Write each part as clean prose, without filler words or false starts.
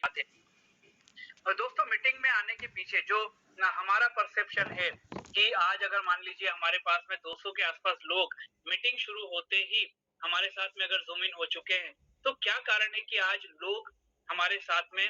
आते हैं। और दोस्तों मीटिंग में आने के पीछे जो ना हमारा परसेप्शन है कि आज अगर मान लीजिए हमारे पास में 200 के आसपास लोग मीटिंग शुरू होते ही हमारे साथ में अगर ज़ूम इन हो चुके हैं, तो क्या कारण है कि आज लोग हमारे साथ में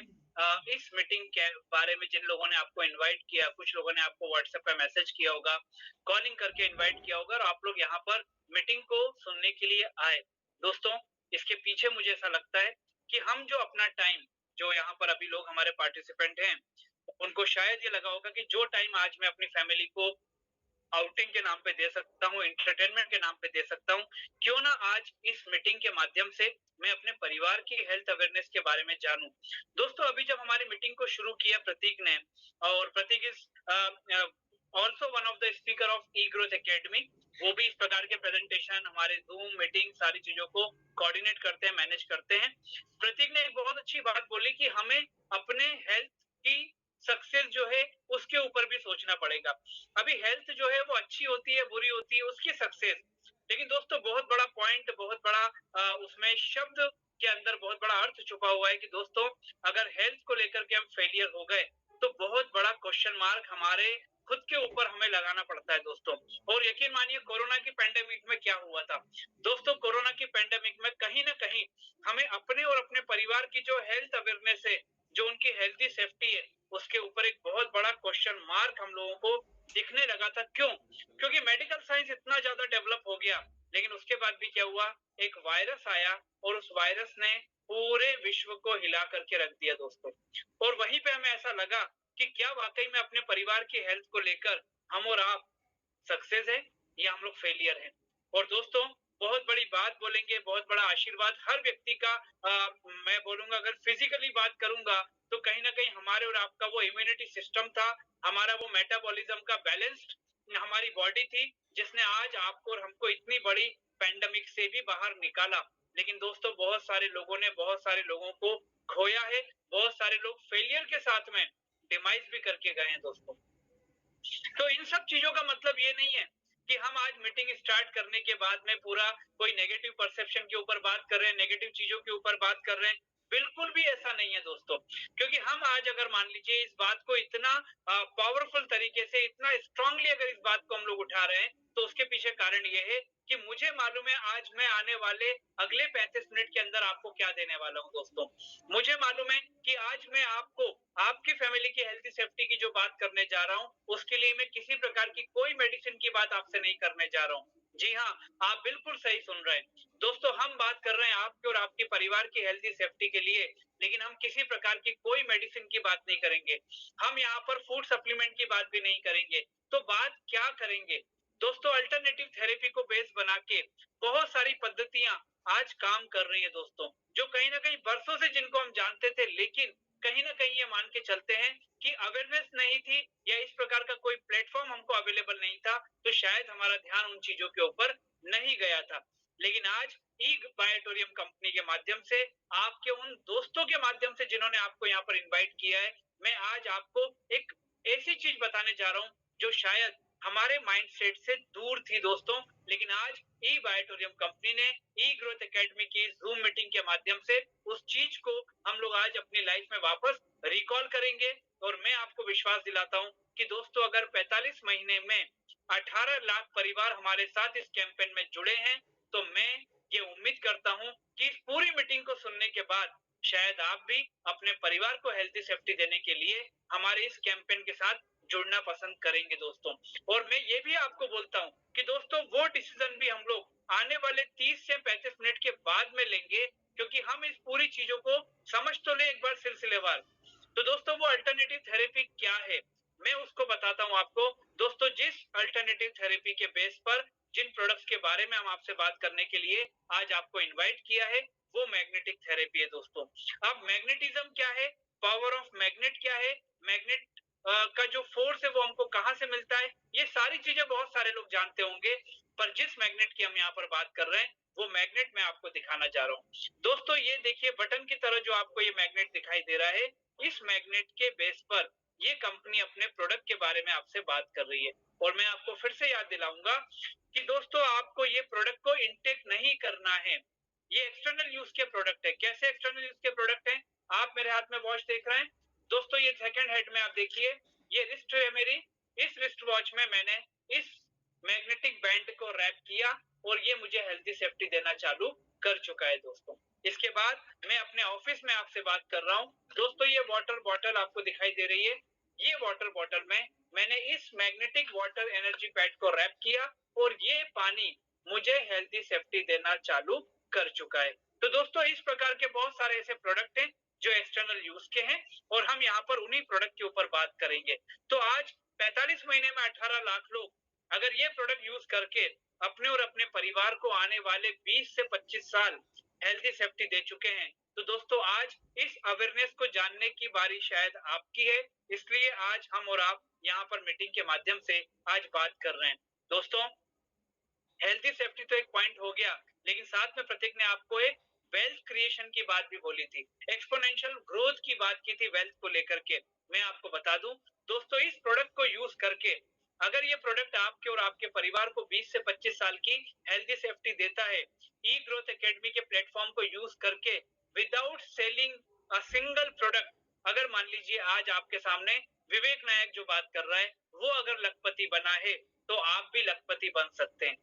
इस मीटिंग के बारे में जिन लोगों ने आपको इनवाइट किया, कुछ लोगों ने आपको व्हाट्सएप पे मैसेज किया होगा, कॉलिंग करके इनवाइट किया होगा और आप लोग यहाँ पर मीटिंग को सुनने के लिए आए। दोस्तों, इसके पीछे मुझे ऐसा लगता है कि हम जो अपना टाइम जो यहाँ पर अभी लोग हमारे पार्टिसिपेंट हैं, उनको शायद ये लगा होगा कि जो टाइम आज मैं अपनी फैमिली को आउटिंग के नाम पे दे सकता हूँ, एंटरटेनमेंट के नाम पे दे सकता हूँ, क्यों ना आज इस मीटिंग के माध्यम से मैं अपने परिवार की हेल्थ अवेयरनेस के बारे में जानूँ। दोस्तों, अभी जब हमारी मीटिंग को शुरू किया प्रतीक ने और Prateek is also one of the speaker of e growth academy, वो भी इस प्रकार के प्रेजेंटेशन, हमारे ज़ूम मीटिंग सारी चीज़ों को कोऑर्डिनेट करते हैं, मैनेज करते हैं। प्रतीक ने एक बहुत अच्छी बात बोली कि हमें अपने हेल्थ की सक्सेस जो है उसके ऊपर भी सोचना पड़ेगा। अभी हेल्थ जो है वो अच्छी होती है, बुरी होती है, उसकी सक्सेस। लेकिन दोस्तों बहुत बड़ा पॉइंट, बहुत बड़ा उसमें शब्द के अंदर बहुत बड़ा अर्थ छुपा हुआ है कि दोस्तों अगर हेल्थ को लेकर के हम फेलियर हो गए, तो बहुत बड़ा क्वेश्चन मार्क हमारे खुद के ऊपर हमें लगाना पड़ता है दोस्तों। और यकीन मानिए कोरोना की पैंडेमिक में क्या हुआ था? दोस्तों कोरोना की पैंडेमिक में कहीं न कहीं हमें अपने और अपने परिवार की जो हेल्थ अवेयरनेस है, जो उनकी हेल्थी सेफ्टी है, उसके ऊपर एक बहुत बड़ा क्वेश्चन मार्क हम लोगों को दिखने लगा था। क्यों? क्योंकि मेडिकल साइंस इतना ज़्यादा डेवलप हो गया, लेकिन उसके बाद भी क्या हुआ? एक वायरस आया और उस वायरस ने पूरे विश्व को हिला करके रख दिया दोस्तों। और वहीं पे हमें ऐसा लगा कि क्या वाक़ई में अपने परिवार की हेल्थ को लेकर हम और आप सक्सेस है या हम लोग फेलियर हैं। और दोस्तों बहुत बड़ी बात बोलेंगे, बहुत बड़ा आशीर्वाद हर व्यक्ति का मैं बोलूंगा अगर फिजिकली बात करूंगा तो कहीं ना कहीं हमारे और आपका वो इम्यूनिटी सिस्टम था, हमारा वो मेटाबॉलिज्म का बैलेंस्ड हमारी बॉडी थी, जिसने आज आपको और हमको इतनी बड़ी पैंडेमिक से भी बाहर निकाला। लेकिन दोस्तों बहुत सारे लोगों ने बहुत सारे लोगों को खोया है, बहुत सारे लोग फेलियर के साथ में डिमाइस भी करके गए हैं दोस्तों। तो इन सब चीजों का मतलब ये नहीं है कि हम आज मीटिंग स्टार्ट करने के बाद में पूरा कोई नेगेटिव परसेप्शन के ऊपर बात कर रहे हैं, नेगेटिव चीजों के ऊपर बात कर रहे हैं। बिल्कुल भी ऐसा नहीं है दोस्तों, क्योंकि हम आज अगर मान लीजिए इस बात को इतना पावरफुल तरीके से, इतना स्ट्रांगली अगर इस बात को हम लोग उठा रहे हैं, तो उसके पीछे कारण ये है कि मुझे मालूम है आज मैं आने वाले अगले 35 मिनट के अंदर आपको क्या देने वाला हूँ दोस्तों। मुझे मालूम है कि आज मैं आपको आपकी फैमिली की हेल्थ सेफ्टी की जो बात करने जा रहा हूँ, उसके लिए मैं किसी प्रकार की कोई मेडिसिन की बात आपसे नहीं करने जा रहा हूँ। जी हाँ, आप बिल्कुल सही सुन रहे हैं। दोस्तों हम बात कर रहे हैं आपके और आपके परिवार की हेल्थी सेफ्टी के लिए, लेकिन हम किसी प्रकार की कोई मेडिसिन की बात नहीं करेंगे। हम यहाँ पर फूड सप्लीमेंट की बात भी नहीं करेंगे। तो बात क्या करेंगे? दोस्तों अल्टरनेटिव थेरेपी को बेस बना के बहुत सारी पद्धतियां आज काम कर रही हैं दोस्तों, जो कहीं ना कहीं बरसों से जिनको हम जानते थे, लेकिन कहीं ना कहीं ये मान के चलते हैं कि अवेयरनेस नहीं थी या इस प्रकार का कोई प्लेटफॉर्म हमको अवेलेबल नहीं था, तो शायद हमारा ध्यान उन चीजों के ऊपर नहीं गया था। लेकिन आज ई बायोटोरियम कंपनी के माध्यम से, आपके उन दोस्तों के माध्यम से जिन्होंने आपको यहाँ पर इनवाइट किया है, मैं आज आपको एक ऐसी चीज बताने जा रहा हूँ जो शायद हमारे माइंडसेट से दूर थी दोस्तों। लेकिन आज ई बायोटोरियम कंपनी ने ई ग्रोथ एकेडमी की जूम मीटिंग के माध्यम से उस चीज को हम लोग आज अपनी लाइफ में वापस रिकॉल करेंगे। और मैं आपको विश्वास दिलाता हूं कि दोस्तों अगर 45 महीने में 18 लाख परिवार हमारे साथ इस कैंपेन में जुड़े हैं, तो मैं ये उम्मीद करता हूं कि इस पूरी मीटिंग को सुनने के बाद शायद आप भी अपने परिवार को हेल्थी सेफ्टी देने के लिए हमारे इस कैंपेन के साथ जुड़ना पसंद करेंगे दोस्तों। और मैं ये भी आपको बोलता हूं कि दोस्तों वो डिसीजन भी हम लोग आने वाले 30 से 35 मिनट के बाद में लेंगे, क्योंकि हम इस पूरी चीजों को समझ तो ले एक बार सिलसिलेवार। तो दोस्तों वो अल्टरनेटिव थेरेपी क्या है, मैं उसको बताता हूँ आपको। दोस्तों जिस अल्टरनेटिव थेरेपी के बेस पर जिन प्रोडक्ट्स के बारे में हम आपसे बात करने के लिए आज आपको इनवाइट किया है, वो मैग्नेटिक थेरेपी है दोस्तों। अब मैग्नेटिज्म क्या है, पावर ऑफ मैग्नेट क्या है, मैग्नेट का जो फोर्स है वो हमको कहाँ से मिलता है, ये सारी चीजें बहुत सारे लोग जानते होंगे। पर जिस मैग्नेट की हम यहाँ पर बात कर रहे हैं, वो मैग्नेट मैं आपको दिखाना चाह रहा हूँ दोस्तों। ये देखिए बटन की तरह जो आपको ये मैग्नेट दिखाई दे रहा है, इस मैग्नेट के बेस पर ये कंपनी अपने प्रोडक्ट के बारे में आपसे बात कर रही है। और मैं आपको फिर से याद दिलाऊंगा कि दोस्तों आपको ये प्रोडक्ट को इनटेक नहीं करना है, ये एक्सटर्नल यूज के प्रोडक्ट है। कैसे एक्सटर्नल यूज के प्रोडक्ट है? आप मेरे हाथ में वॉच देख रहे हैं दोस्तों, ये सेकंड हेड में आप देखिए, ये रिस्ट है मेरी। इस रिस्ट वॉच में मैंने इस मैग्नेटिक बैंड को रैप किया और ये मुझे हेल्थी सेफ्टी देना चालू कर चुका है दोस्तों। इसके बाद मैं अपने ऑफिस में आपसे बात कर रहा हूँ दोस्तों। ये वाटर बॉटल आपको दिखाई दे रही है, ये वाटर बॉटल में मैंने इस मैग्नेटिक वाटर एनर्जी पैड को रैप किया और ये पानी मुझे हेल्थी सेफ्टी देना चालू कर चुका है। तो दोस्तों इस प्रकार के बहुत सारे ऐसे प्रोडक्ट हैं जो एक्सटर्नल यूज के हैं और हम यहाँ पर उन्हीं प्रोडक्ट के ऊपर बात करेंगे। तो आज 45 महीने में 18 लाख लोग अगर ये प्रोडक्ट यूज करके अपने और अपने परिवार को आने वाले 20 से 25 साल हेल्थी सेफ्टी दे चुके हैं, तो दोस्तों आज इस अवेयरनेस को जानने की बारी शायद आपकी है। इसलिए आज हम और आप यहाँ पर मीटिंग के माध्यम से आज बात कर रहे हैं दोस्तों। हेल्थी सेफ्टी तो एक पॉइंट हो गया, लेकिन साथ में प्रतीक ने आपको एक वेल्थ क्रिएशन की बात भी बोली थी, एक्सपोनेंशियल ग्रोथ की बात की थी वेल्थ को लेकर के। मैं आपको बता दूं दोस्तों, इस प्रोडक्ट को यूज करके अगर ये प्रोडक्ट आपके और आपके परिवार को 20 से 25 साल की हेल्थी सेफ्टी देता है, ई ग्रोथ एकेडमी के प्लेटफॉर्म को यूज करके without selling a single product, अगर मान लीजिए आज आपके सामने विवेक नायक जो बात कर रहा है वो अगर लखपति बना है, तो आप भी लखपति बन सकते हैं।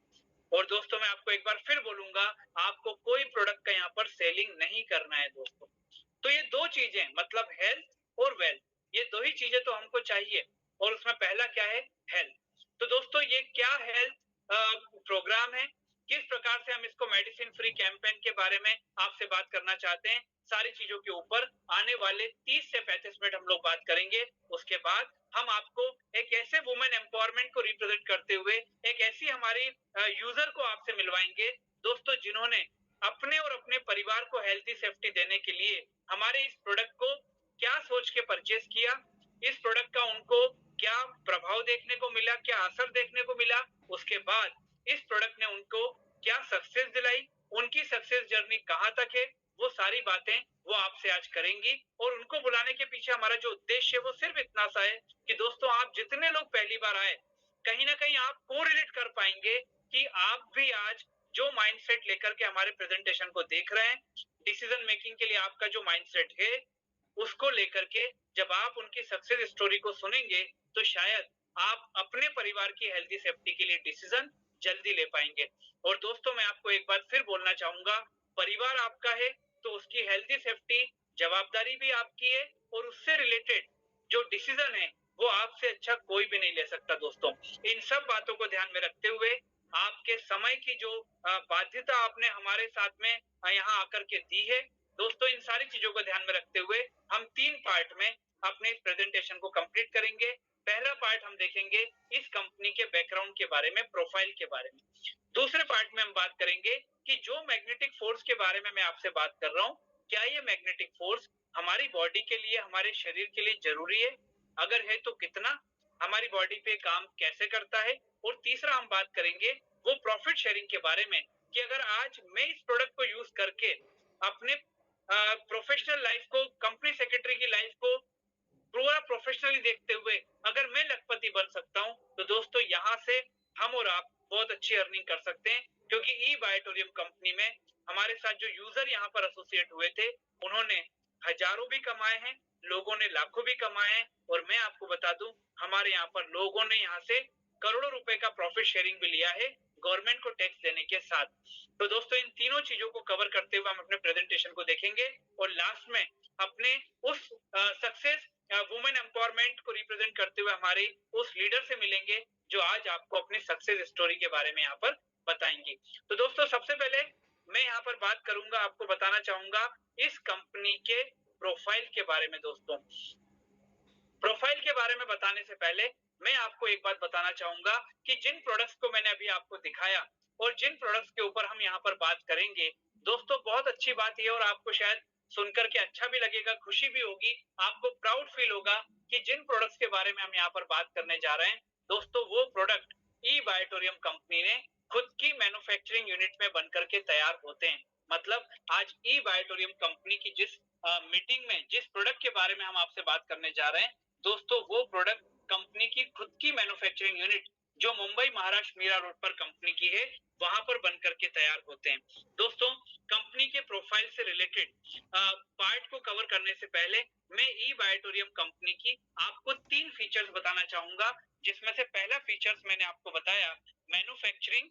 और दोस्तों मैं आपको एक बार फिर बोलूंगा, आपको कोई प्रोडक्ट का यहाँ पर सेलिंग नहीं करना है दोस्तों। तो ये दो चीजें, मतलब हेल्थ और वेल्थ, ये दो ही चीजें तो हमको चाहिए और उसमें पहला क्या है, हेल्थ। तो दोस्तों ये क्या हेल्थ प्रोग्राम है, किस प्रकार से हम इसको मेडिसिन फ्री कैंपेन के बारे में आपसे बात करना चाहते हैं, सारी चीजों के ऊपर आने वाले 30 से 35 मिनट हम लोग बात करेंगे। उसके बाद हम आपको एक ऐसे वुमेन एम्पावरमेंट को रिप्रेजेंट करते हुए एक ऐसी हमारी यूजर को आपसे मिलवाएंगे दोस्तों, जिन्होंने अपने और अपने परिवार को हेल्थी सेफ्टी देने के लिए हमारे इस प्रोडक्ट को क्या सोच के परचेज किया, इस प्रोडक्ट का उनको क्या प्रभाव देखने को मिला, क्या असर देखने को मिला, उसके बाद इस प्रोडक्ट ने उनको क्या सक्सेस दिलाई, उनकी सक्सेस जर्नी कहां तक है, वो सारी बातें वो आपसे आज करेंगी। और उनको बुलाने के पीछे हमारा जो उद्देश्य है वो सिर्फ इतना सा है कि दोस्तों आप जितने लोग पहली बार आए, कहीं ना कहीं आप कोरिलेट कर पाएंगे कि आप भी आज जो माइंडसेट लेकर के हमारे प्रेजेंटेशन को देख रहे हैं, डिसीजन मेकिंग के लिए आपका जो माइंडसेट है उसको लेकर के जब आप उनकी सक्सेस स्टोरी को सुनेंगे, तो शायद आप अपने परिवार की हेल्थी सेफ्टी के लिए डिसीजन जल्दी ले पाएंगे। और दोस्तों मैं आपको एक बात फिर बोलना चाहूंगा, परिवार आपका है तो उसकी हेल्थी सेफ्टी जवाबदारी भी आपकी है और उससे रिलेटेड जो डिसीजन है वो आपसे अच्छा कोई भी नहीं ले सकता दोस्तों। इन सब बातों को ध्यान में रखते हुए आपके समय की जो बाध्यता आपने हमारे साथ में यहाँ आकर के दी है दोस्तों, इन सारी चीजों को ध्यान में रखते हुए हम 3 पार्ट में अपने इस प्रेजेंटेशन को कंप्लीट करेंगे। पहला पार्ट हम देखेंगे इस कंपनी के बैकग्राउंड के बारे में, प्रोफाइल के बारे में। दूसरे पार्ट में हम बात करेंगे कि जो मैग्नेटिक फोर्स के बारे में मैं आपसे बात कर रहा हूँ, क्या ये मैग्नेटिक फोर्स हमारी बॉडी के लिए, हमारे शरीर के लिए जरूरी है, अगर है तो कितना, हमारी बॉडी पे काम कैसे करता है। और तीसरा हम बात करेंगे वो प्रॉफिट शेयरिंग के बारे में कि अगर आज मैं इस प्रोडक्ट को यूज करके अपने प्रोफेशनल लाइफ को, कंपनी सेक्रेटरी की लाइफ को पूरा प्रोफेशनली देखते हुए अगर मैं लखपति बन सकता हूं, तो दोस्तों यहाँ से हम और आप बहुत अच्छी अर्निंग कर सकते हैं। क्योंकि ई बायोटोरियम कंपनी में हमारे साथ जो यूजर यहाँ पर एसोसिएट हुए थे, उन्होंने हजारों भी कमाए हैं, लोगों ने लाखों भी कमाए हैं। और मैं आपको बता दूं, हमारे यहाँ पर लोगों ने यहाँ से करोड़ों रुपए का प्रॉफिट शेयरिंग भी लिया है गवर्नमेंट को टैक्स देने के साथ। तो दोस्तों इन तीनों चीजों को कवर करते हुए हम अपने प्रेजेंटेशन को देखेंगे और लास्ट में अपने उस सक्सेस वुमेन एम्पावरमेंट को रिप्रेजेंट करते हुए हमारे उस लीडर से मिलेंगे जो आज आपको अपनी सक्सेस स्टोरी के बारे में यहाँ पर बताएंगे। तो दोस्तों सबसे पहले मैं यहाँ पर बात करूंगा, आपको बताना चाहूंगा इस कंपनी के प्रोफाइल के बारे में। दोस्तों प्रोफाइल के बारे में बताने से पहले मैं आपको एक बात बताना चाहूंगा कि जिन प्रोडक्ट्स को मैंने अभी आपको दिखाया और जिन प्रोडक्ट्स के ऊपर हम यहाँ पर बात करेंगे, दोस्तों बहुत अच्छी बात है और आपको शायद सुनकर के अच्छा भी लगेगा, खुशी भी होगी, आपको प्राउड फील होगा कि जिन प्रोडक्ट्स के बारे में हम यहाँ पर बात करने जा रहे हैं दोस्तों, वो प्रोडक्ट ई बायोटोरियम कंपनी ने खुद की मैन्युफैक्चरिंग यूनिट में बनकर के तैयार होते हैं। मतलब आज ई बायोटोरियम कंपनी की जिस मीटिंग में जिस प्रोडक्ट के बारे में हम आपसे बात करने जा रहे हैं दोस्तों, वो प्रोडक्ट कंपनी की खुद की मैन्युफैक्चरिंग यूनिट जो मुंबई महाराष्ट्र मीरा रोड पर कंपनी की है, वहां पर बन करके तैयार होते हैं। दोस्तों, कंपनी के प्रोफाइल से रिलेटेड पार्ट को कवर करने से पहले मैं ई बायोटोरियम कंपनी की आपको 3 फीचर्स बताना चाहूंगा, जिसमें से पहला फीचर्स मैंने आपको बताया, मैन्युफैक्चरिंग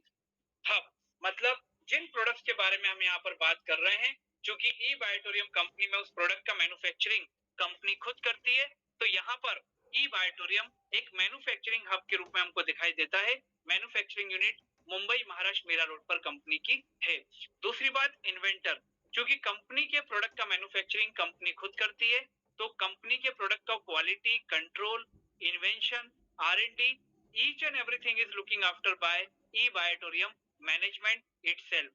हब। मतलब जिन प्रोडक्ट्स के बारे में हम यहाँ पर बात कर रहे हैं, क्योंकि ई बायोटोरियम कंपनी में उस प्रोडक्ट का मैन्युफैक्चरिंग कंपनी खुद करती है, तो यहाँ पर ई बायोटोरियम एक मैन्युफैक्चरिंग हब के रूप में हमको दिखाई देता है। Manufacturing unit Mumbai Maharashtra Mira road पर कंपनी की है। दूसरी बात, इन्वेंटर। क्योंकि कंपनी के प्रोडक्ट का मैन्युफैक्चरिंग कंपनी खुद करती है, तो कंपनी के प्रोडक्ट का quality control, invention, R&D, each and everything is looking after by E Biotorium management itself.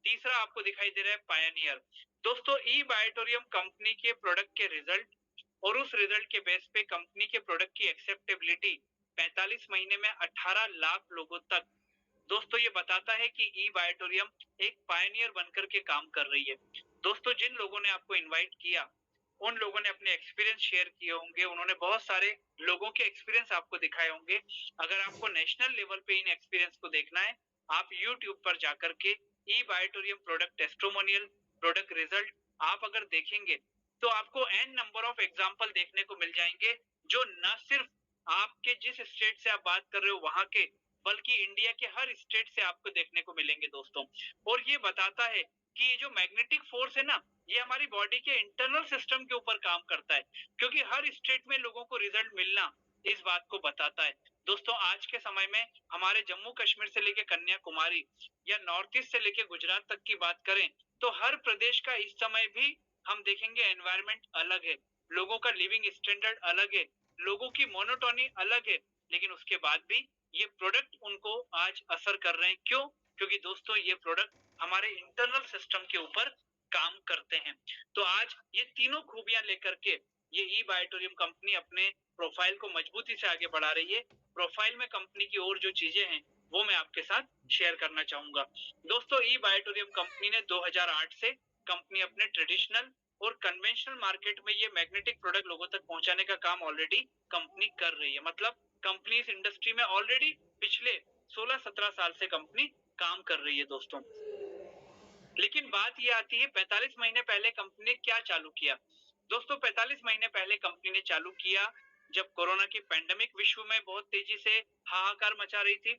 तीसरा आपको दिखाई दे रहा है पायनियर। दोस्तों, ई बायोटोरियम कंपनी के प्रोडक्ट के रिजल्ट और उस रिजल्ट के बेस पे कंपनी के प्रोडक्ट की एक्सेप्टेबिलिटी 45 महीने में 18 लाख लोगों तक, दोस्तों ये बताता है कि ई बायोटोरियम एक पायनियर बनकर के काम कर रही है। दोस्तों, जिन लोगों ने आपको इनवाइट किया, उन लोगों ने अपने एक्सपीरियंस शेयर किए होंगे, उन्होंने बहुत सारे लोगों के एक्सपीरियंस आपको दिखाए होंगे। अगर आपको नेशनल लेवल पे इन एक्सपीरियंस को देखना है, आप यूट्यूब पर जाकर के ई बायोटोरियम प्रोडक्ट टेस्टिमोनियल, प्रोडक्ट रिजल्ट आप अगर देखेंगे, तो आपको एन नंबर ऑफ एग्जाम्पल देखने को मिल जाएंगे, जो न सिर्फ आपके जिस स्टेट से आप बात कर रहे हो वहां के, बल्कि इंडिया के हर स्टेट से आपको देखने को मिलेंगे दोस्तों। और ये बताता है कि ये जो मैग्नेटिक फोर्स है ना, ये हमारी बॉडी के इंटरनल सिस्टम के ऊपर काम करता है, क्योंकि हर स्टेट में लोगों को रिजल्ट मिलना इस बात को बताता है। दोस्तों, आज के समय में हमारे जम्मू कश्मीर से लेके कन्याकुमारी या नॉर्थ ईस्ट से लेके गुजरात तक की बात करें, तो हर प्रदेश का इस समय भी हम देखेंगे एनवायरनमेंट अलग है, लोगों का लिविंग स्टैंडर्ड अलग है, लोगों की मोनोटोनी अलग है, लेकिन उसके बाद भी ये प्रोडक्ट उनको आज असर कर रहे हैं। क्यों? क्योंकि दोस्तों, ये प्रोडक्ट हमारे इंटरनल सिस्टम के ऊपर काम करते हैं। तो आज ये तीनों खूबियां लेकर के ये ई बायोटोरियम कंपनी अपने प्रोफाइल को मजबूती से आगे बढ़ा रही है। प्रोफाइल में कंपनी की और जो चीजें हैं, वो मैं आपके साथ शेयर करना चाहूंगा। दोस्तों, ई बायोटोरियम कंपनी ने 2008 से कंपनी अपने ट्रेडिशनल और कन्वेंशनल मार्केट में ये मैग्नेटिक प्रोडक्ट लोगों तक पहुंचाने का काम ऑलरेडी कंपनी कर रही है। मतलब कंपनी इस इंडस्ट्री में ऑलरेडी पिछले 16-17 साल से कंपनी काम कर रही है दोस्तों। लेकिन बात ये आती है, 45 महीने पहले कंपनी ने क्या चालू किया। दोस्तों, 45 महीने पहले कंपनी ने चालू किया जब कोरोना की पैंडेमिक विश्व में बहुत तेजी से हाहाकार मचा रही थी।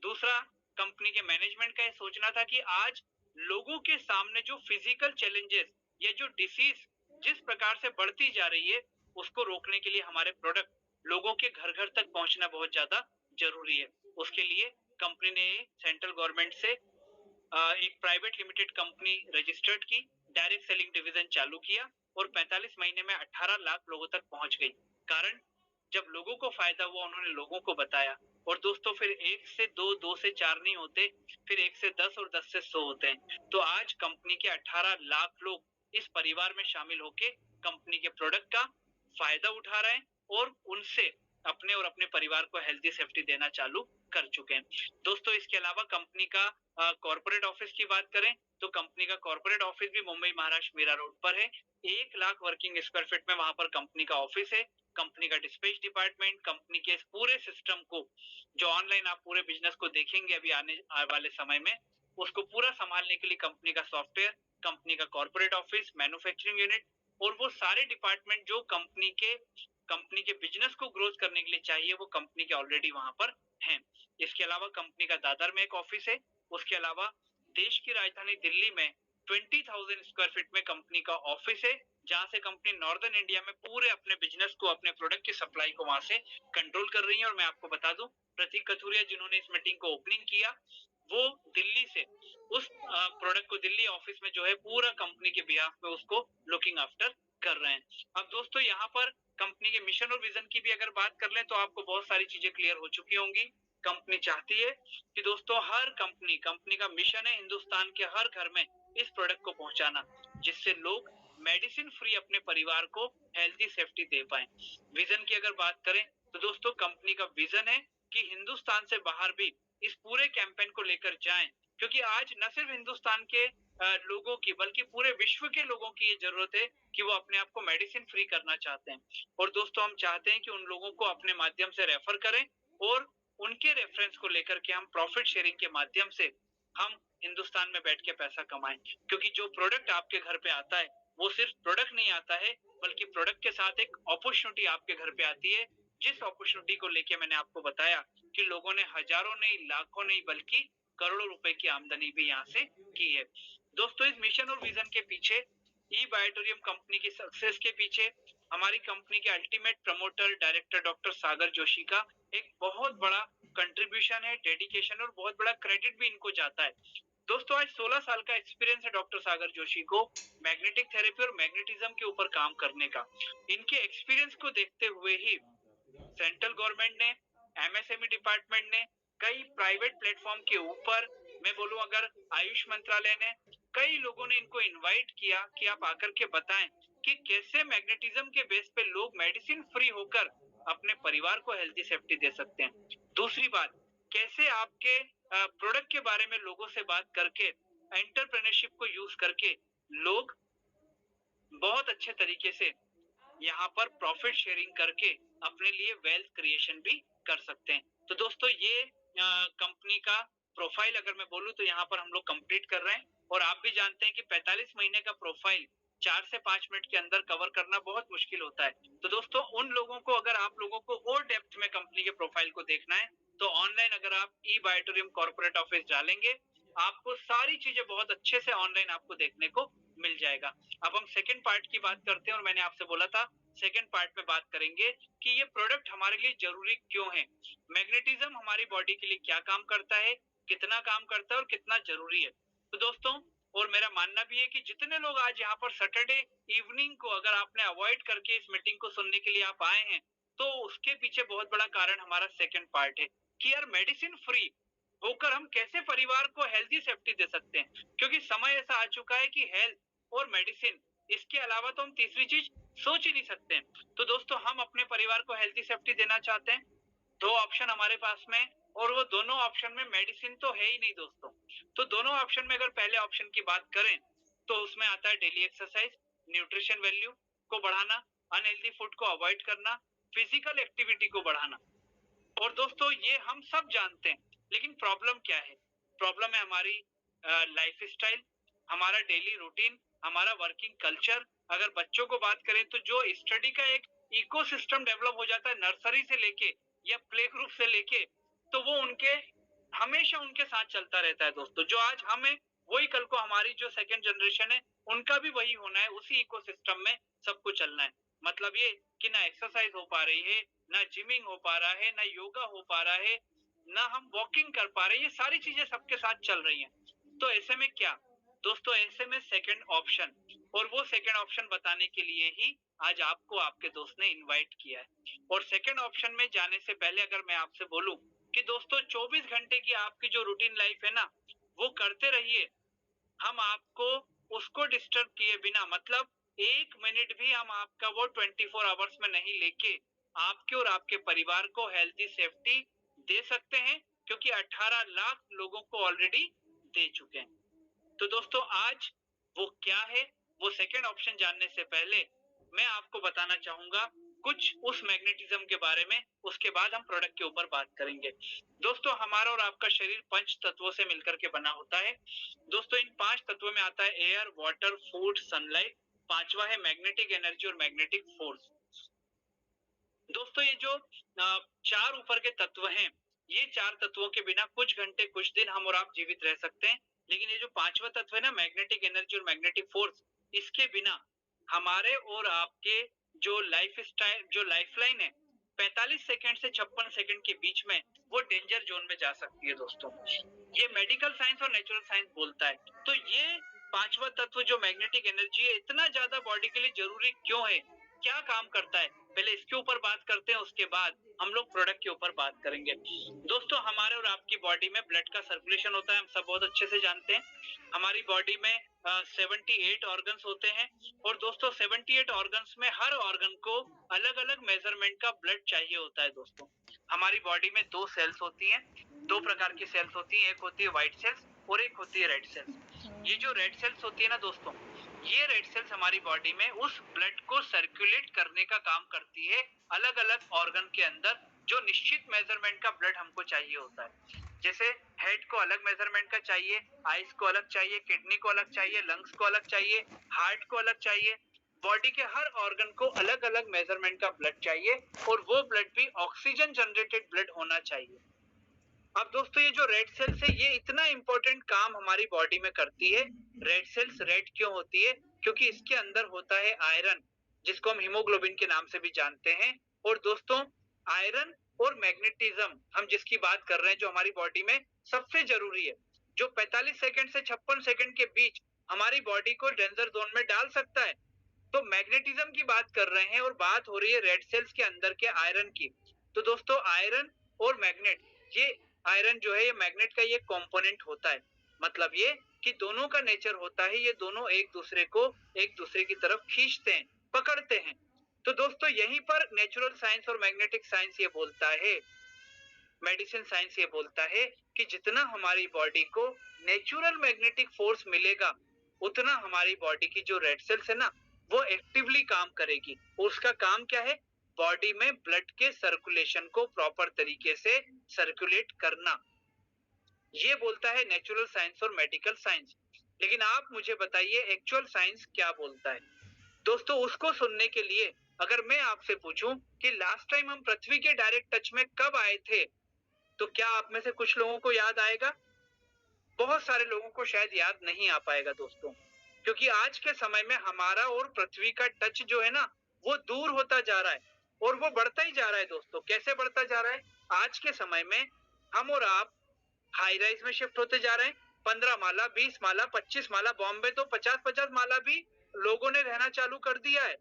दूसरा, कंपनी के मैनेजमेंट का ये सोचना था कि आज लोगों के सामने जो फिजिकल चैलेंजेस या जो डिसीज जिस प्रकार से बढ़ती जा रही है, उसको रोकने के लिए हमारे प्रोडक्ट लोगों के घर घर तक पहुंचना बहुत ज्यादा जरूरी है। उसके लिए कंपनी ने सेंट्रल गवर्नमेंट से एक प्राइवेट लिमिटेड कंपनी रजिस्टर्ड की, डायरेक्ट सेलिंग डिवीजन चालू किया और 45 महीने में 18 लाख लोगों तक पहुंच गई। कारण, जब लोगों को फायदा हुआ, उन्होंने लोगों को बताया। और दोस्तों, फिर 1 से 2, 2 से 4 नहीं होते, फिर 1 से 10 और 10 से 100 होते हैं। तो आज कंपनी के 18 लाख लोग इस परिवार में शामिल होके कंपनी के प्रोडक्ट का फायदा उठा रहे हैं और उनसे अपने और अपने परिवार को हेल्थी सेफ्टी देना चालू कर चुके हैं। दोस्तों, इसके अलावा कंपनी का कॉर्पोरेट ऑफिस की बात करें, तो कंपनी का कॉर्पोरेट ऑफिस भी मुंबई महाराष्ट्र मीरा रोड पर है। 1 लाख वर्किंग स्क्वायर फीट में वहां पर कंपनी का ऑफिस है। कंपनी का डिस्पैच डिपार्टमेंट, कंपनी के इस पूरे सिस्टम को, जो ऑनलाइन आप पूरे बिजनेस को देखेंगे अभी आने वाले समय में, उसको पूरा संभालने के लिए कंपनी का सॉफ्टवेयर, कंपनी का कॉर्पोरेट ऑफिस, मैन्युफैक्चरिंग यूनिट और वो सारे डिपार्टमेंट जो कंपनी के बिजनेस को ग्रोथ करने के लिए चाहिए, वो कंपनी के ऑलरेडी वहां पर हैं। इसके अलावा कंपनी का दादर में एक ऑफिस है। उसके अलावा देश की राजधानी दिल्ली में 20,000 स्क्वायर फीट में कंपनी का ऑफिस है, जहां से कंपनी नॉर्दर्न इंडिया में पूरे अपने बिजनेस को, अपने प्रोडक्ट की सप्लाई को वहां से कंट्रोल कर रही है। और मैं आपको बता दूं, प्रतीक कथुरिया जिन्होंने इस मीटिंग को ओपनिंग किया, वो दिल्ली से उस प्रोडक्ट को दिल्ली ऑफिस में जो है पूरा कंपनी के बिहाफ में उसको लुकिंग आफ्टर कर रहे हैं। अब दोस्तों, यहाँ पर कंपनी के मिशन और विजन की भी अगर बात कर लें, तो आपको बहुत सारी चीजें क्लियर हो चुकी होंगी। कंपनी चाहती है कि दोस्तों, हर कंपनी का मिशन है हिंदुस्तान के हर घर में इस प्रोडक्ट को पहुंचाना, जिससे लोग मेडिसिन फ्री अपने परिवार को हेल्थी सेफ्टी दे पाए। विजन की अगर बात करें, तो दोस्तों कंपनी का विजन है कि हिंदुस्तान से बाहर भी इस पूरे कैंपेन को लेकर जाएं, क्योंकि आज न सिर्फ हिंदुस्तान के लोगों की, बल्कि पूरे विश्व के लोगों की ये जरूरत है कि वो अपने आप को मेडिसिन फ्री करना चाहते हैं। और दोस्तों, हम चाहते हैं कि उन लोगों को अपने माध्यम से रेफर करें और उनके रेफरेंस को लेकर के हम प्रॉफिट शेयरिंग के माध्यम से हम हिंदुस्तान में बैठ के पैसा कमाएं। क्योंकि जो प्रोडक्ट आपके घर पे आता है वो सिर्फ प्रोडक्ट नहीं आता है, बल्कि प्रोडक्ट के साथ एक अपॉर्चुनिटी आपके घर पे आती है, जिस अपॉर्चुनिटी को लेके मैंने आपको बताया कि लोगों ने हजारों नहीं, लाखों नहीं, बल्कि करोड़ों रुपए की आमदनी भी यहाँ से की है। दोस्तों, इस मिशन और विजन के पीछे, ई बायोटोरियम कंपनी की सक्सेस के पीछे, हमारी कंपनी के अल्टीमेट प्रमोटर डायरेक्टर डॉक्टर सागर जोशी का एक बहुत बड़ा कंट्रीब्यूशन है, डेडिकेशन और बहुत बड़ा क्रेडिट भी इनको जाता है। दोस्तों, आज 16 साल का एक्सपीरियंस है डॉक्टर सागर जोशी को मैग्नेटिक थेरेपी और मैग्नेटिज्म के ऊपर काम करने का। इनके एक्सपीरियंस को देखते हुए ही सेंट्रल गवर्नमेंट ने, एमएसएमई डिपार्टमेंट ने, कई प्राइवेट प्लेटफॉर्म के ऊपर, मैं बोलूं अगर आयुष मंत्रालय ने, कई लोगों ने इनको इनवाइट किया कि आप आकर के बताएं कि कैसे मैग्नेटिज्म के बेस पे लोग मेडिसिन फ्री होकर अपने परिवार को हेल्थी सेफ्टी दे सकते हैं। दूसरी बात, कैसे आपके प्रोडक्ट के बारे में लोगों से बात करके, एंटरप्रेन्योरशिप को यूज करके लोग बहुत अच्छे तरीके से यहाँ पर प्रॉफिट शेयरिंग करके अपने लिए वेल्थ क्रिएशन भी कर सकते हैं। तो दोस्तों, ये कंपनी का प्रोफाइल अगर मैं बोलूं तो यहाँ पर हम लोग कंप्लीट कर रहे हैं, और आप भी जानते हैं कि 45 महीने का प्रोफाइल 4 से 5 मिनट के अंदर कवर करना बहुत मुश्किल होता है। तो दोस्तों, उन लोगों को, अगर आप लोगों को और डेप्थ में कंपनी के प्रोफाइल को देखना है, तो ऑनलाइन अगर आप ई बायोटोरियम कॉर्पोरेट ऑफिस डालेंगे, आपको सारी चीजें बहुत अच्छे से ऑनलाइन आपको देखने को मिल जाएगा। अब हम सेकंड पार्ट की बात करते हैं, और मैंने आपसे बोला था सेकंड पार्ट में बात करेंगे कि ये प्रोडक्ट हमारे लिए जरूरी क्यों है, मैग्नेटिज्म हमारी बॉडी के लिए क्या काम करता है, कितना काम करता है और कितना जरूरी है। तो दोस्तों, और मेरा मानना भी है कि जितने लोग आज यहाँ पर सैटरडे इवनिंग को अगर आपने अवॉइड करके इस मीटिंग को सुनने के लिए आप आए हैं, तो उसके पीछे बहुत बड़ा कारण हमारा सेकंड पार्ट है कि यार, मेडिसिन फ्री होकर हम कैसे परिवार को हेल्थी सेफ्टी दे सकते हैं। क्योंकि समय ऐसा आ चुका है कि हेल्थ और मेडिसिन, इसके अलावा तो हम तीसरी चीज सोच ही नहीं सकते। तो दोस्तों, हम अपने परिवार को हेल्थी सेफ्टी देना चाहते हैं। दो ऑप्शन हमारे पास में, और वो दोनों ऑप्शन में मेडिसिन तो है ही नहीं दोस्तों। तो दोनों ऑप्शन में अगर पहले ऑप्शन की बात करें, तो उसमें आता है डेली एक्सरसाइज, न्यूट्रिशन वैल्यू को बढ़ाना, अनहेल्दी फूड को अवॉइड करना, फिजिकल एक्टिविटी को बढ़ाना। और दोस्तों, ये हम सब जानते हैं, लेकिन प्रॉब्लम क्या है? प्रॉब्लम है हमारी लाइफ स्टाइल, हमारा डेली रूटीन, हमारा वर्किंग कल्चर। अगर बच्चों को बात करें तो जो स्टडी का एक इकोसिस्टम डेवलप हो जाता है नर्सरी से लेके या प्ले ग्रुप से लेके, तो वो उनके हमेशा उनके साथ चलता रहता है दोस्तों। जो आज हम है, वही कल को हमारी जो सेकंड जनरेशन है, उनका भी वही होना है, उसी इकोसिस्टम में सबको चलना है। मतलब ये कि ना एक्सरसाइज हो पा रही है, ना जिमिंग हो पा रहा है, ना योगा हो पा रहा है, ना हम वॉकिंग कर पा रहे हैं, ये सारी चीजें सबके साथ चल रही हैं। तो ऐसे में क्या दोस्तों, ऐसे में सेकंड ऑप्शन, और वो सेकंड ऑप्शन बताने के लिए ही आज आपको आपके दोस्त ने इनवाइट किया है। और सेकंड ऑप्शन में जाने से पहले अगर मैं आपसे बोलूं कि दोस्तों, 24 घंटे की आपकी जो रूटीन लाइफ है ना, वो करते रहिए। हम आपको उसको डिस्टर्ब किए बिना, मतलब 1 मिनट भी हम आपका वो 24 आवर्स में नहीं लेके आपके और आपके परिवार को हेल्थी सेफ्टी दे सकते हैं, क्योंकि 18 लाख लोगों को ऑलरेडी दे चुके हैं। तो दोस्तों, आज वो क्या है, वो सेकंड ऑप्शन जानने से पहले मैं आपको बताना चाहूंगा कुछ उस मैग्नेटिज्म के बारे में, उसके बाद हम प्रोडक्ट के ऊपर बात करेंगे। दोस्तों, हमारा और आपका शरीर 5 तत्वों से मिलकर के बना होता है। दोस्तों, इन 5 तत्वों में आता है एयर, वाटर, फूड, सनलाइट। पांचवा है मैग्नेटिक एनर्जी और मैग्नेटिक फोर्स। दोस्तों, ये जो 4 ऊपर के तत्व हैं, ये 4 तत्वों के बिना कुछ घंटे, कुछ दिन हम और आप जीवित रह सकते हैं। लेकिन ये जो 5वां तत्व है ना, मैग्नेटिक एनर्जी और मैग्नेटिक फोर्स, इसके बिना हमारे और आपके जो लाइफ स्टाइल, जो लाइफलाइन है, 45 सेकंड से 56 सेकंड के बीच में वो डेंजर जोन में जा सकती है दोस्तों। ये मेडिकल साइंस और नेचुरल साइंस बोलता है। तो ये 5वां तत्व जो मैग्नेटिक एनर्जी है, इतना ज्यादा बॉडी के लिए जरूरी क्यों है, क्या काम करता है, पहले इसके ऊपर बात करते हैं, उसके बाद हम लोग प्रोडक्ट के ऊपर बात करेंगे। दोस्तों, हमारे और आपकी बॉडी में ब्लड का सर्कुलेशन होता है, हम सब बहुत अच्छे से जानते हैं। हमारी बॉडी में 78 ऑर्गन्स होते हैं, और दोस्तों 78 ऑर्गन्स में हर ऑर्गन को अलग अलग मेजरमेंट का ब्लड चाहिए होता है दोस्तों। हमारी बॉडी में 2 सेल्स होती हैं, 2 प्रकार की सेल्स होती हैं, एक होती है व्हाइट सेल्स और एक होती है रेड सेल्स। ये जो रेड सेल्स होती है ना दोस्तों, ये रेड सेल्स हमारी बॉडी में उस ब्लड को सर्कुलेट करने का काम करती है अलग अलग ऑर्गन के अंदर, जो निश्चित मेजरमेंट का ब्लड हमको चाहिए होता है। जैसे हेड को अलग मेजरमेंट का चाहिए, आईज को अलग चाहिए, किडनी को अलग चाहिए, लंग्स को अलग चाहिए, हार्ट को अलग चाहिए, बॉडी के हर ऑर्गन को अलग अलग मेजरमेंट का ब्लड चाहिए, और वो ब्लड भी ऑक्सीजन जनरेटेड ब्लड होना चाहिए। अब दोस्तों ये जो रेड सेल्स है, ये इतना इंपॉर्टेंट काम हमारी बॉडी में करती है। रेड सेल्स रेड क्यों होती है? क्योंकि इसके अंदर होता है आयरन, जिसको हम हीमोग्लोबिन के नाम से भी जानते हैं। और दोस्तों आयरन और मैग्नेटिज्म हम जिसकी बात कर रहे हैं, जो हमारी बॉडी में सबसे जरूरी है, जो 45 सेकंड से 56 सेकंड के बीच हमारी बॉडी को डेंजर जोन में डाल सकता है, तो मैग्नेटिज्म की बात कर रहे हैं, और बात हो रही है रेड सेल्स के अंदर के आयरन की। तो दोस्तों आयरन और मैग्नेट, ये आयरन जो है ये मैग्नेट का ये कंपोनेंट होता है। मतलब ये कि दोनों का नेचर होता है, ये दोनों एक दूसरे को एक दूसरे की तरफ खींचते हैं, पकड़ते हैं। तो दोस्तों यहीं पर नेचुरल साइंस और मैग्नेटिक साइंस ये बोलता है, मेडिसिन साइंस ये बोलता है कि जितना हमारी बॉडी को नेचुरल मैग्नेटिक फोर्स मिलेगा, उतना हमारी बॉडी की जो रेड सेल्स है ना, वो एक्टिवली काम करेगी। और उसका काम क्या है? बॉडी में ब्लड के सर्कुलेशन को प्रॉपर तरीके से सर्कुलेट करना। ये बोलता है नेचुरल साइंस और मेडिकल साइंस। लेकिन आप मुझे बताइए एक्चुअल साइंस क्या बोलता है? दोस्तों उसको सुनने के लिए अगर मैं आपसे पूछूं कि लास्ट टाइम हम पृथ्वी के डायरेक्ट टच में कब आए थे, तो क्या आप में से कुछ लोगों को याद आएगा? बहुत सारे लोगों को शायद याद नहीं आ पाएगा दोस्तों, क्योंकि आज के समय में हमारा और पृथ्वी का टच जो है ना, वो दूर होता जा रहा है, और वो बढ़ता ही जा रहा है दोस्तों। कैसे बढ़ता जा रहा है? आज के समय में हम और आप हाई राइज में शिफ्ट होते जा रहे हैं। 15 माला, 20 माला, 25 माला, बॉम्बे तो 50-50 माला भी लोगों ने रहना चालू कर दिया है।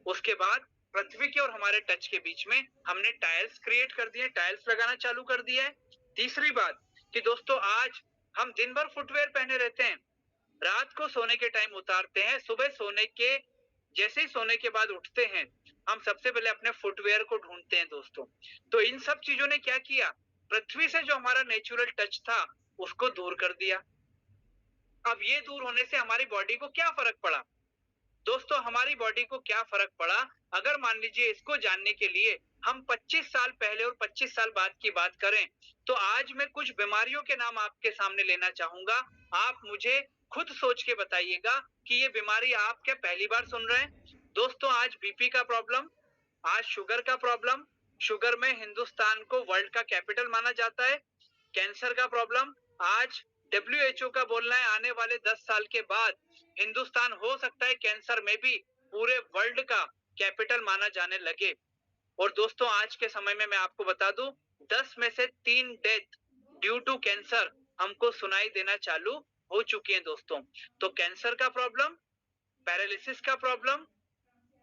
उसके बाद पृथ्वी के और हमारे टच के बीच में हमने टाइल्स क्रिएट कर दिए, टाइल्स लगाना चालू कर दिया है। तीसरी बात कि दोस्तों आज हम दिन भर फुटवेयर पहने रहते हैं, रात को सोने के टाइम उतारते हैं, सुबह सोने के जैसे ही सोने के बाद उठते हैं, हम सबसे पहले अपने फुटवेयर को ढूंढते हैं दोस्तों। तो इन सब चीजों ने क्या किया? पृथ्वी से जो हमारा नेचुरल टच था उसको दूर कर दिया। अब ये दूर होने से हमारी बॉडी को क्या फर्क पड़ा? दोस्तों हमारी बॉडी को क्या फर्क पड़ा, अगर मान लीजिए इसको जानने के लिए हम 25 साल पहले और 25 साल बाद की बात करें, तो आज मैं कुछ बीमारियों के नाम आपके सामने लेना चाहूंगा। आप मुझे खुद सोच के बताइएगा कि ये बीमारी आप क्या पहली बार सुन रहे हैं? दोस्तों आज बीपी का प्रॉब्लम, आज शुगर का प्रॉब्लम, शुगर में हिंदुस्तान को वर्ल्ड का कैपिटल माना जाता है। कैंसर का प्रॉब्लम, आज WHO का बोलना है आने वाले 10 साल के बाद हिंदुस्तान हो सकता है कैंसर में भी पूरे वर्ल्ड का कैपिटल माना जाने लगे। और दोस्तों आज के समय में मैं आपको बता दूं, 10 में से 3 डेथ ड्यू टू कैंसर हमको सुनाई देना चालू हो चुकी है दोस्तों। तो कैंसर का प्रॉब्लम, पैरालिसिस का problem,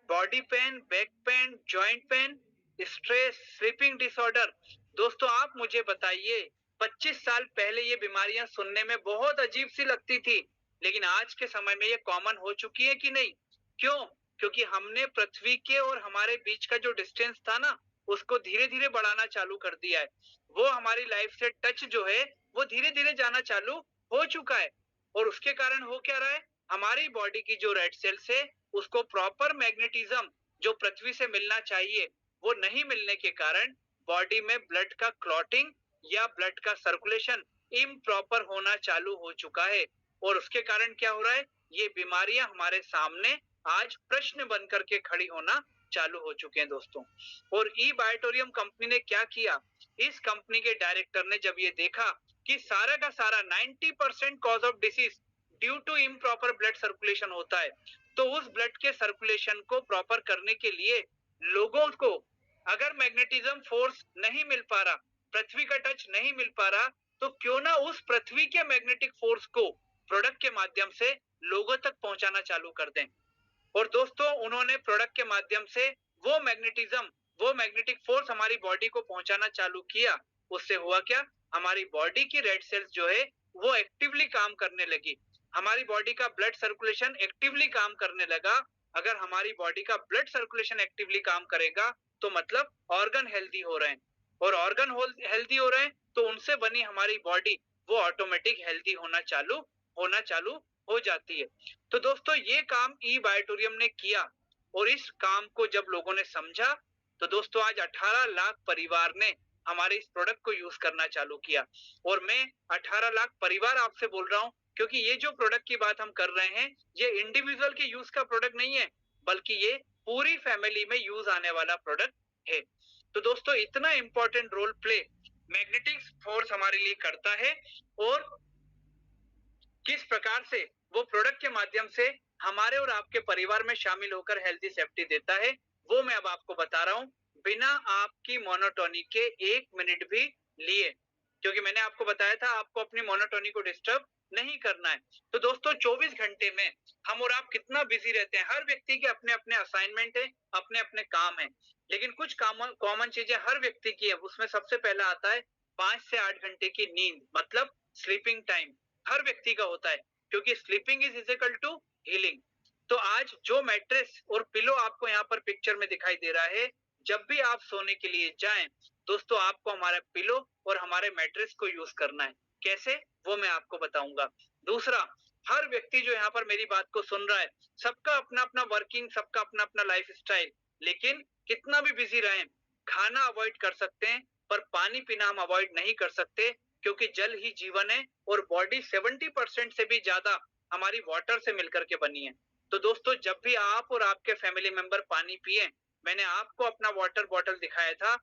body pain, back pain, joint pain, stress, sleeping disorder. दोस्तों आप मुझे बताइए 25 साल पहले ये बीमारियां सुनने में बहुत अजीब सी लगती थी, लेकिन आज के समय में ये कॉमन हो चुकी है कि नहीं? क्यों? क्योंकि हमने पृथ्वी के और हमारे बीच का जो डिस्टेंस था ना, उसको धीरे धीरे बढ़ाना चालू कर दिया है। वो हमारी लाइफ से टच जो है वो धीरे धीरे जाना चालू हो चुका है। और उसके कारण हो क्या रहा है? हमारी बॉडी की जो रेड सेल्स है उसको प्रॉपर मैग्नेटिज्म जो पृथ्वी से मिलना चाहिए, वो नहीं मिलने के कारण बॉडी में ब्लड का क्लॉटिंग या ब्लड का सर्कुलेशन इम्प्रॉपर होना चालू हो चुका है। और उसके कारण क्या हो रहा है? ये बीमारियां हमारे सामने आज प्रश्न बन करके खड़ी होना चालू हो चुके हैं दोस्तों। और ई बायोटोरियम कंपनी ने क्या किया? इस कंपनी के डायरेक्टर ने जब ये देखा कि सारा का सारा 90% cause of disease due to improper blood circulation होता है, तो उस ब्लड के सर्कुलेशन को प्रॉपर करने के लिए लोगों को अगर मैग्नेटिज्म फोर्स नहीं मिल पा रहा, पृथ्वी का टच नहीं मिल पा रहा, तो क्यों ना उस पृथ्वी के मैग्नेटिक फोर्स को प्रोडक्ट के माध्यम से लोगों तक पहुंचाना चालू कर दें। और दोस्तों उन्होंने प्रोडक्ट के माध्यम से वो मैग्नेटिज्म, वो मैग्नेटिक फोर्स हमारी बॉडी को पहुंचाना चालू किया। उससे हुआ क्या? हमारी बॉडी की रेड सेल्स जो है वो एक्टिवली काम करने लगी, हमारी बॉडी का ब्लड सर्कुलेशन एक्टिवली काम करने लगा। अगर हमारी बॉडी का ब्लड सर्कुलेशन एक्टिवली काम करेगा तो मतलब ऑर्गन हेल्दी हो रहे हैं, और ऑर्गन हेल्दी हो रहे हैं तो उनसे बनी हमारी बॉडी वो ऑटोमेटिक हेल्दी होना चालू हो जाती है। तो दोस्तों ये काम ई बायोटोरियम ने किया, और इस काम को जब लोगों ने समझा तो दोस्तों आज 18 लाख परिवार ने हमारे इस प्रोडक्ट को यूज करना चालू किया। और मैं 18 लाख परिवार आपसे बोल रहा हूँ, क्योंकि ये जो प्रोडक्ट की बात हम कर रहे हैं, ये इंडिविजुअल के यूज का प्रोडक्ट नहीं है, बल्कि ये पूरी फैमिली में यूज आने वाला प्रोडक्ट है। तो दोस्तों इतना important role play magnetic force हमारे लिए करता है, और किस प्रकार से वो प्रोडक्ट के माध्यम से हमारे और आपके परिवार में शामिल होकर हेल्थी सेफ्टी देता है, वो मैं अब आपको बता रहा हूँ, बिना आपकी मोनोटोनी के 1 मिनट भी लिए। क्योंकि मैंने आपको बताया था आपको अपनी मोनोटोनी को डिस्टर्ब नहीं करना है। तो दोस्तों 24 घंटे में हम और आप कितना बिजी रहते हैं, हर व्यक्ति के अपने अपने असाइनमेंट है, अपने अपने काम है, लेकिन कुछ कॉमन चीजें हर व्यक्ति की है। उसमें सबसे पहला आता है 5 से 8 घंटे की नींद, मतलब स्लीपिंग टाइम हर व्यक्ति का होता है, क्योंकि sleeping is equal to healing. तो आज जो मैट्रेस और पिलो आपको यहाँ पर पिक्चर में दिखाई दे रहा है, जब भी आप सोने के लिए जाएं दोस्तों, आपको हमारा पिलो और हमारे मैट्रेस को यूज करना है। कैसे, वो मैं आपको बताऊंगा। दूसरा, हर व्यक्ति जो यहाँ पर मेरी बात को सुन रहा है, सबका अपना अपना वर्किंग, सबका अपना अपना लाइफ स्टाइल, लेकिन कितना भी बिजी रहे, खाना अवॉइड कर सकते हैं, पर पानी पीना हम अवॉइड नहीं कर सकते, क्योंकि जल ही जीवन है और बॉडी 70% से भी ज्यादा हमारी वाटर से मिलकर के बनी है। तो दोस्तों जब भी आप और आपके फैमिली मेंबर पानी पिए, मैंने आपको अपना वाटर बॉटल दिखाया था,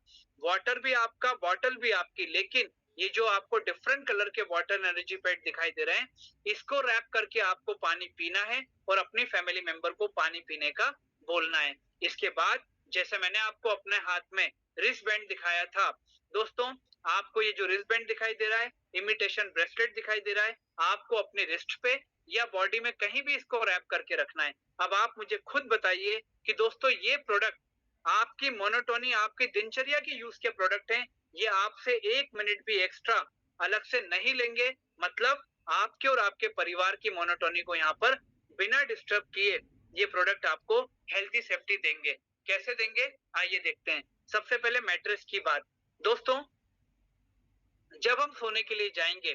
वाटर भी आपका, बॉटल भी आपकी, लेकिन ये जो आपको डिफरेंट कलर के वाटर एनर्जी पैड दिखाई दे रहे हैं, इसको रैप करके आपको पानी पीना है और अपनी फैमिली मेंबर को पानी पीने का बोलना है। इसके बाद जैसे मैंने आपको अपने हाथ में रिस्ट बैंड दिखाया था, दोस्तों आपको ये जो रिस्ट बैंड दिखाई दे रहा है, इमिटेशन ब्रेसलेट दिखाई दे रहा है, आपको अपने रिस्ट पे या बॉडी में कहीं भी इसको रैप करके रखना है। अब आप मुझे खुद बताइए कि दोस्तों ये प्रोडक्ट आपकी मोनोटोनी, आपकी दिनचर्या के यूज के प्रोडक्ट हैं, ये आपसे 1 मिनट भी एक्स्ट्रा अलग से नहीं लेंगे, मतलब आपके और आपके परिवार की मोनोटोनी को यहाँ पर बिना डिस्टर्ब किए ये प्रोडक्ट आपको हेल्थी सेफ्टी देंगे। कैसे देंगे, आइए देखते हैं। सबसे पहले मैट्रेस की बात। दोस्तों जब हम सोने के लिए जाएंगे,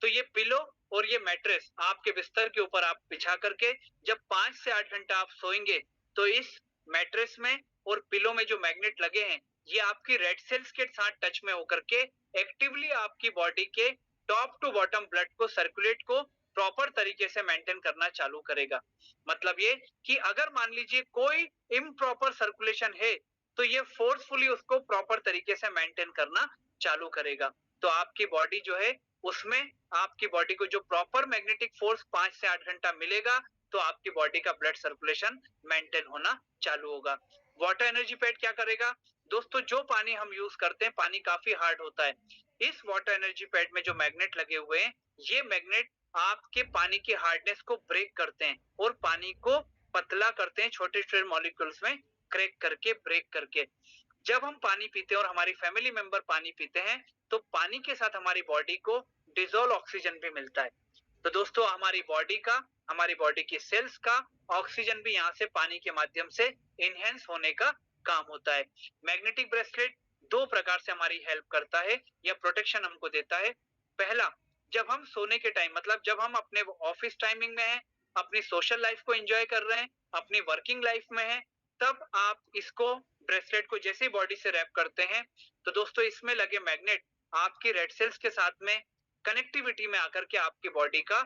तो ये पिलो और ये मैट्रेस आपके बिस्तर के ऊपर आप बिछा करके जब 5 से 8 घंटा आप सोएंगे, तो इस मैट्रेस में और पिलो में जो मैग्नेट लगे हैं, ये आपकी रेड सेल्स के साथ टच में होकर के एक्टिवली आपकी बॉडी के टॉप टू बॉटम ब्लड को, सर्कुलेट को प्रॉपर तरीके से मेंटेन करना चालू करेगा। मतलब ये कि अगर मान लीजिए कोई इम्प्रॉपर सर्कुलेशन है, तो ये फोर्सफुली उसको प्रॉपर तरीके से मेंटेन करना चालू करेगा। तो आपकी बॉडी जो है, उसमें आपकी बॉडी को जो प्रॉपर मैग्नेटिक फोर्स 5 से 8 घंटा मिलेगा, तो आपकी बॉडी का ब्लड सर्कुलेशन मेंटेन होना चालू होगा। वाटर एनर्जी पैड क्या करेगा, दोस्तों जो पानी हम यूज करते हैं, पानी काफी हार्ड होता है, इस वाटर एनर्जी पैड में जो मैग्नेट लगे हुए हैं, ये मैग्नेट आपके पानी की हार्डनेस को ब्रेक करते हैं और पानी को पतला करते हैं, छोटे छोटे मॉलिक्यूल्स में क्रैक करके, ब्रेक करके। जब हम पानी पीते हैं और हमारी फैमिली मेंबर पानी पीते हैं, तो पानी के साथ हमारी बॉडी को डिजोल्व ऑक्सीजन भी मिलता है। तो दोस्तों हमारी बॉडी का, हमारी बॉडी की सेल्स का ऑक्सीजन भी यहाँ से पानी के माध्यम से इनहेंस होने का काम होता है। मैग्नेटिक ब्रेसलेट 2 प्रकार से हमारी हेल्प करता है या प्रोटेक्शन हमको देता है। पहला, जब हम सोने के टाइम, मतलब जब हम अपने ऑफिस टाइमिंग में हैं, अपनी सोशल लाइफ को एंजॉय कर रहे हैं, अपनी वर्किंग लाइफ में हैं, तब आप इसको, ब्रेसलेट को जैसे ही बॉडी से रैप करते हैं, तो दोस्तों इसमें लगे मैग्नेट आपकी रेड सेल्स के साथ में कनेक्टिविटी में आकर के आपकी बॉडी का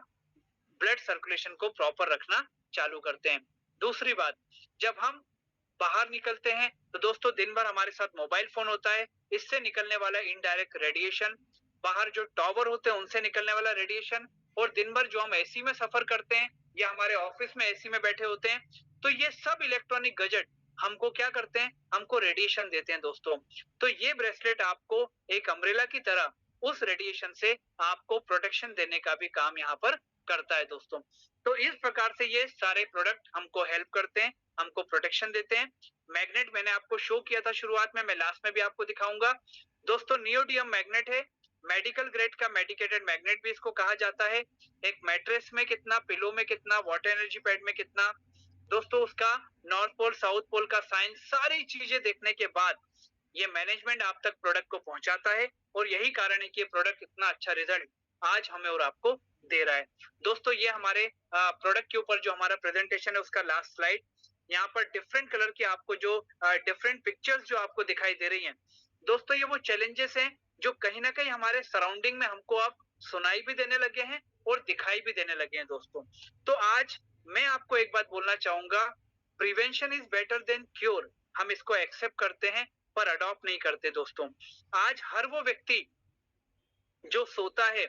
ब्लड सर्कुलेशन को प्रॉपर रखना चालू करते हैं। दूसरी बात, जब हम बाहर निकलते हैं, तो दोस्तों दिन भर हमारे साथ मोबाइल फोन होता है, इससे निकलने वाला इनडायरेक्ट रेडिएशन, बाहर जो टावर होते हैं उनसे निकलने वाला रेडिएशन, और दिन भर जो हम एसी में सफर करते हैं या हमारे ऑफिस में एसी में बैठे होते हैं, तो ये सब इलेक्ट्रॉनिक गैजेट हमको क्या करते हैं, हमको रेडिएशन देते हैं दोस्तों। तो ये ब्रेसलेट आपको एक अम्ब्रेला की तरह उस रेडिएशन से आपको प्रोटेक्शन देने का भी काम यहाँ पर करता है दोस्तों। तो इस प्रकार से ये सारे प्रोडक्ट हमको हेल्प करते हैं, हमको प्रोटेक्शन देते हैं। मैग्नेट मैंने आपको शो किया था शुरुआत में, मैं लास्ट में भी आपको दिखाऊंगा। दोस्तों नियोडियम मैग्नेट है, मेडिकल ग्रेड का मेडिकेटेड मैग्नेट भी इसको कहा जाता है। एक मैट्रेस में कितना, पिलो में कितना, वाटर एनर्जी पैड में कितना, दोस्तों उसका नॉर्थ पोल साउथ पोल का साइन, सारी चीजें देखने के बाद ये मैनेजमेंट आप तक प्रोडक्ट को पहुंचाता है, और यही कारण है कि ये प्रोडक्ट इतना अच्छा रिजल्ट आज हमें और आपको दे रहा है। दोस्तों ये हमारे प्रोडक्ट के ऊपर जो हमारा प्रेजेंटेशन है उसका लास्ट स्लाइड। यहाँ पर डिफरेंट कलर की आपको जो डिफरेंट पिक्चर्स जो आपको दिखाई दे रही हैं, दोस्तों ये वो चैलेंजेस हैं जो कहीं ना कहीं हमारे सराउंडिंग में हमको अब सुनाई भी देने लगे हैं और दिखाई भी देने लगे हैं दोस्तों। तो आज मैं आपको एक बात बोलना चाहूंगा, prevention is better than cure. हम इसको एक्सेप्ट करते हैं पर अडॉप्ट नहीं करते दोस्तों। आज हर वो व्यक्ति जो सोता है,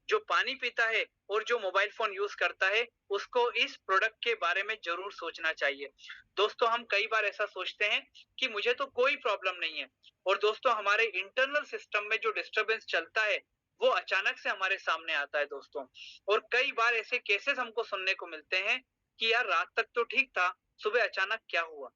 जो पानी पीता है और जो मोबाइल फोन यूज करता है, उसको इस प्रोडक्ट के बारे में जरूर सोचना चाहिए। दोस्तों हम कई बार ऐसा सोचते हैं कि मुझे तो कोई प्रॉब्लम नहीं है, और दोस्तों हमारे इंटरनल सिस्टम में जो डिस्टरबेंस चलता है वो अचानक से हमारे सामने आता है दोस्तों। और कई बार ऐसे केसेस हमको सुनने को मिलते हैं कि यार रात तक तो ठीक था, सुबह अचानक क्या हुआ,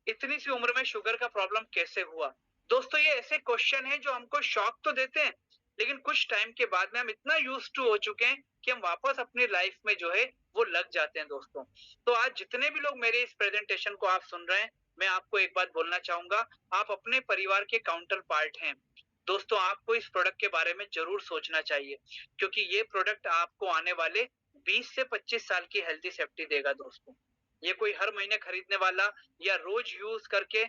इतनी सी उम्र में शुगर का प्रॉब्लम कैसे हुआ। दोस्तों ये ऐसे क्वेश्चन हैं जो हमको शॉक तो देते हैं, लेकिन कुछ टाइम के बाद में हम इतना यूज टू हो चुके हैं कि हम वापस अपनी लाइफ में जो है वो लग जाते हैं दोस्तों। तो आज जितने भी लोग मेरे इस प्रेजेंटेशन को आप सुन रहे हैं, मैं आपको एक बात बोलना चाहूंगा, आप अपने परिवार के काउंटर पार्ट हैं। दोस्तों आपको इस प्रोडक्ट के बारे में जरूर सोचना चाहिए, क्योंकि ये प्रोडक्ट आपको आने वाले 20 से 25 साल की हेल्थी सेफ्टी देगा दोस्तों। ये कोई हर महीने खरीदने वाला या रोज यूज करके